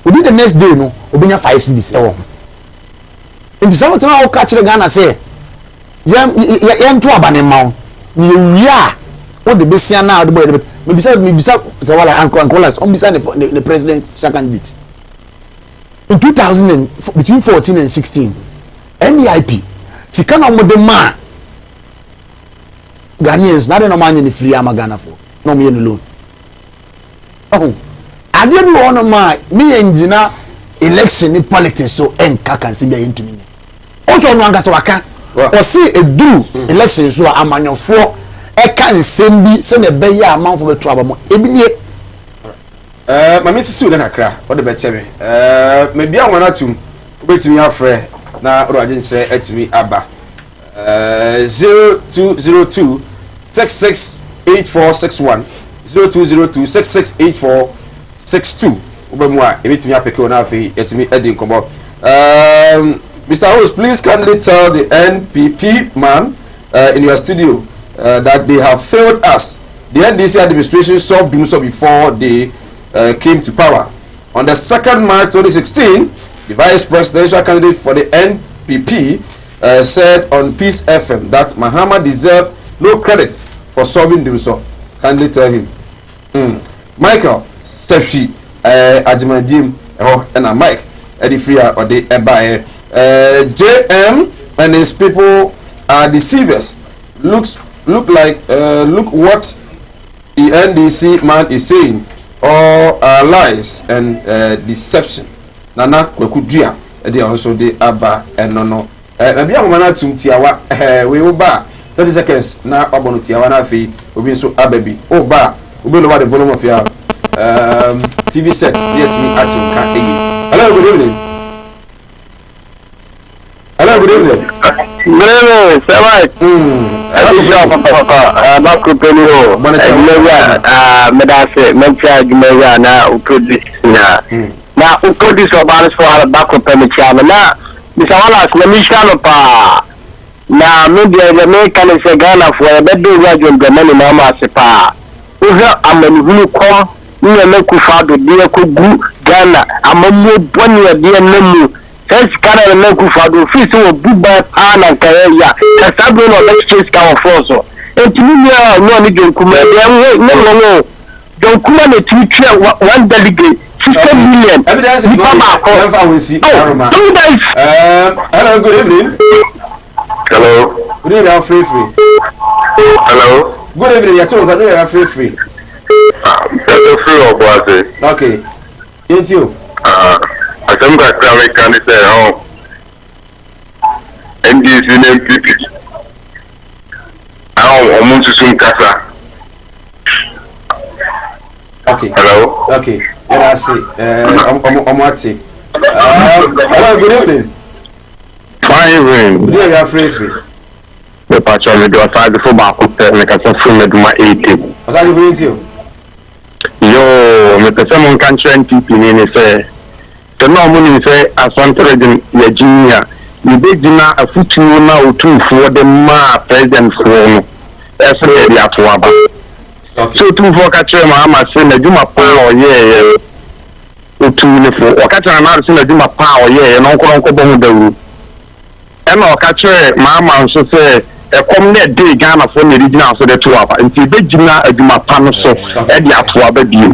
obi the next day no obinya 5 cedis e wo nti sɛ wotena wo ka kyerɛ Ghana sɛ yɛn to abane ma wo ne wi a wo de besia na wo de boy me bisa sɛ wala ankolas on bisa ne president candidate in 2000 and, between 14 and 16 NEIP sika na mo de ma Ghanaians na de no manye ne free ama Ghana for no me loan oh ade bi wo no ma me engina election ni politics so enka kan se bia yentumi ni also no angasa waka o see edu election so amanyofo eka nsem bi se na be ya amanfo beto abamo ebie mami sisi una kakra o de be cheme me bia wona tum obetimi afre na ro aje nche atimi aba 0202 668461 0202 668462 obemu a ebetimi apeke ona afi etimi edi nkombo Mr. Host, please kindly tell the NPP man in your studio that they have failed us. The NDC administration solved doing so before they came to power. On the 2nd March 2016, the vice presidential candidate for the NPP said on Peace FM that Mahama deserved no credit for solving doing so. Kindly tell him. Michael Sefshi Ajimadim and Mike Eddie Freya or the Ebae. JM and his people are deceivers. Look what the NDC man is saying. All are lies and deception. Nana kwekudua they also the aba and no. Maybe I'm gonna tiawa we oba 30 seconds na obono tiawa na fi obi so ababi oba obi lower the volume of your TV set. Let me at you can again. Hello, good evening. Hello, good evening. Good evening, sir. Na uproduce obalis for our back up and chama na misawala na mishano pa na media the American say Ghana for a bedo radio gamani na ma sepa uha amani hunu kom ni na kufado de ko gu Ghana amamu boni ya de namu says Ghana na kufado fi so buba ana kaya kasabro no let's chase ka force entimi ya no ni jonkuma de no jonkuma na titwa one delegate 50 million. Evidence is not hello, good evening. Hello. Good evening, I'm free. Hello. Good evening, you're talking about I'm free. Free of what? Okay. It's you. I think that can say, oh, NDC NPP. I'm going to soon casa. Okay. Hello. Okay. And I say, hello, good evening. Fine evening. Good evening, I'm free. The patch on the door side before back up there, make a phone with my 80. What's that you you? Yo, me pese mon country NPP ni say, the normal say as one trading ya junior, you be jina a futu na utu for the ma president for every area to aba. So two for catch Mahama say na juma power yeah utu ni for o catch na say na juma power yeah no nko bo dawu. E na o catch Mahama so say e come na dey Ghana for the regional so the two aba. Nti be jina juma pa no so e dey ato aba bi.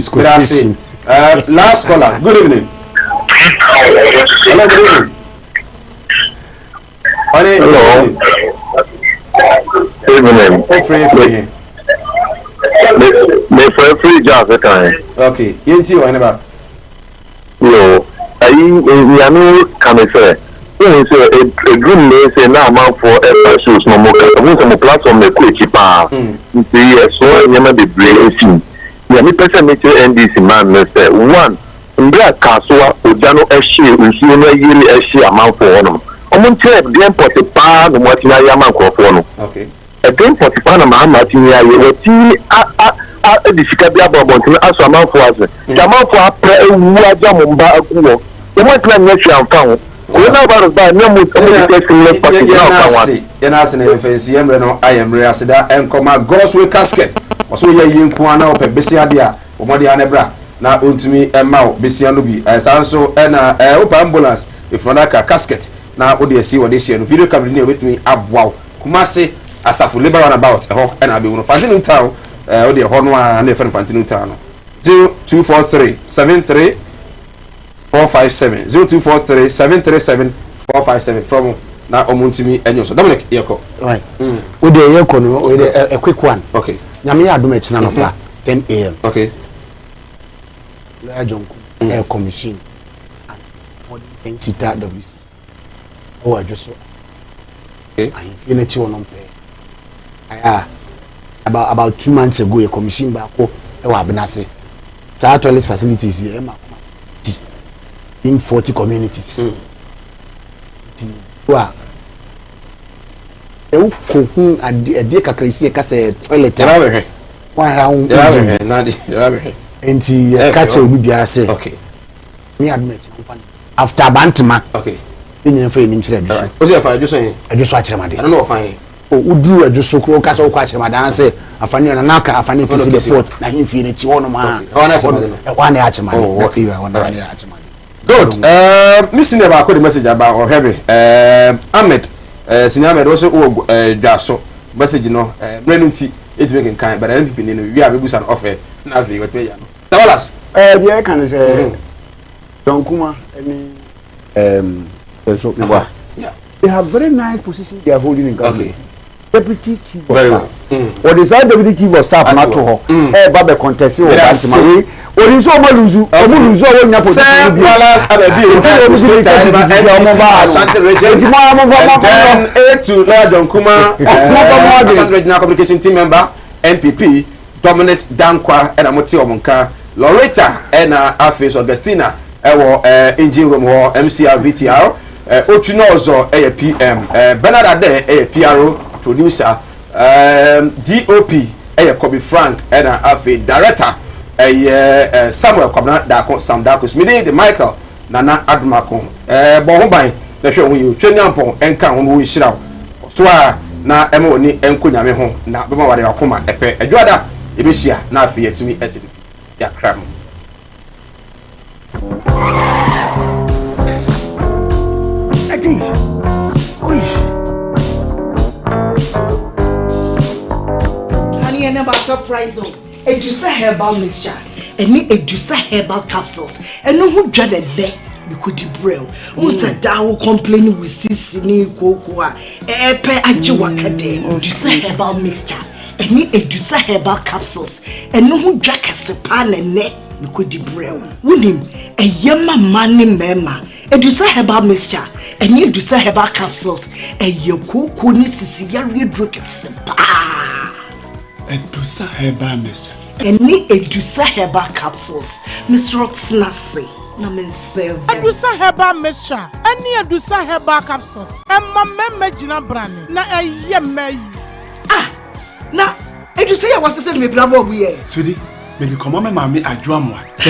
Last caller. Good evening. Hello, good evening. Hello. Good evening. Oh, free. Me for free job time. Okay. Yenti o aneba. Yo, I know can say. You say a good name say now man for shoes no more. We some platform the quick pa. Yes, so you may be brave. Ya me person make NDC man say one. Mbra kaswa ojano ehye nsuo no yiri ehye amanfo hono. Omo nche de import pa no mo tina ya mankofo no. Okay. E de import pa na ma tina ya wati the Sicabia Bobon, as a man for us. Jaman for a prayer, who are Jamumba, who might not let you found. We know about that. No more and as an FNC, I am Reasida and Coma Gosway casket. Also, you Kuana or Bessiadia or Modianebra. Now, untimi Mao, Bessianubi, as also an open ambulance if Ronaka casket. na o de see what they share no video camera ni with me abwa Kumasi Asafu Labor Runabout ho and abi no Fantino Town o de ho no a na friend Fantino Town 0243 73 457 0243 737 457 from na omuntimi enyo so Dominic yeko right we dey yeko no we dey a quick one okay nyame ya adom echina no pa 10 am okay lawyer jonku air commission and ncta wc o ajuso okay I feel na chi wono mpe aya about 2 months ago a commission ba ko e wa benase sa toilet facilities here ma in 40 communities wa eu kokun ade kakrisi ka se toilet rawe wa ha un na di rawe enti ka che obi biara se okay me admit after bantama okay enyi fa ni nchire aduso o se fa aduso yin aduso achiremade I don't know fine o uduru aduso kro ka se o kwa achiremade an se afani na naka afani fisi the fort na himfi ne ti wono ma e wa na achiremade na ti wa na achiremade good missing about the message about or heavy Ahmed senior Ahmed also jaso message no renunti it making kind but NPP ni we have an offer na we what ya no tawalas yeah can say Don Kuma any so yeah they have very nice position they are holding in government. Okay. Deputy chief of very staff well or the side deputy chief of staff na to ho ba contest o ba ti ori so mo luzu o mo luzu o nya position bi tawalas abebi o ta state Asante region and then to Don Kuma Asante regional communication team member NPP Dominic Dankwa and amoti omonka Loretta and Afis Augustina ewo engine room ho MCR VTR Otuno ozo PM Bernard Ade PRO producer DOP Kobe Frank and Afi director Samuel Kwabna Dako Sam Dako Smith the Michael Nana Adumako Bohomban na hwe hu yi tweniampon enka ho wo hira so a na ema oni enkunyame ho na bema ware akoma epe adwada ebehia na afi yatumi SDP ya kram ati oish honey and never surprise oh Edusa herbal mixture any Edusa herbal capsules and no who dread there you could brew who said that complaining with sissini cocoa epe ajiwakade Edusa herbal mixture any Edusa herbal capsules and no who drag a sepan and neck you could brew winning a yama money mema Edusa herbal mixture and you Edusa herbal capsules and your cocoa ni sisiya redroke a sepa Edusa herbal mixture. Any Edusa herbal capsules. Miss Roxnasi. Na men serve. Edusa herbal mixture. Any Edusa herbal capsules. Emma memme jina brani. Na eyeme. Ah. Na Edusa ya wase se me brabo we. Sweetie, me come on me mami adwa mo.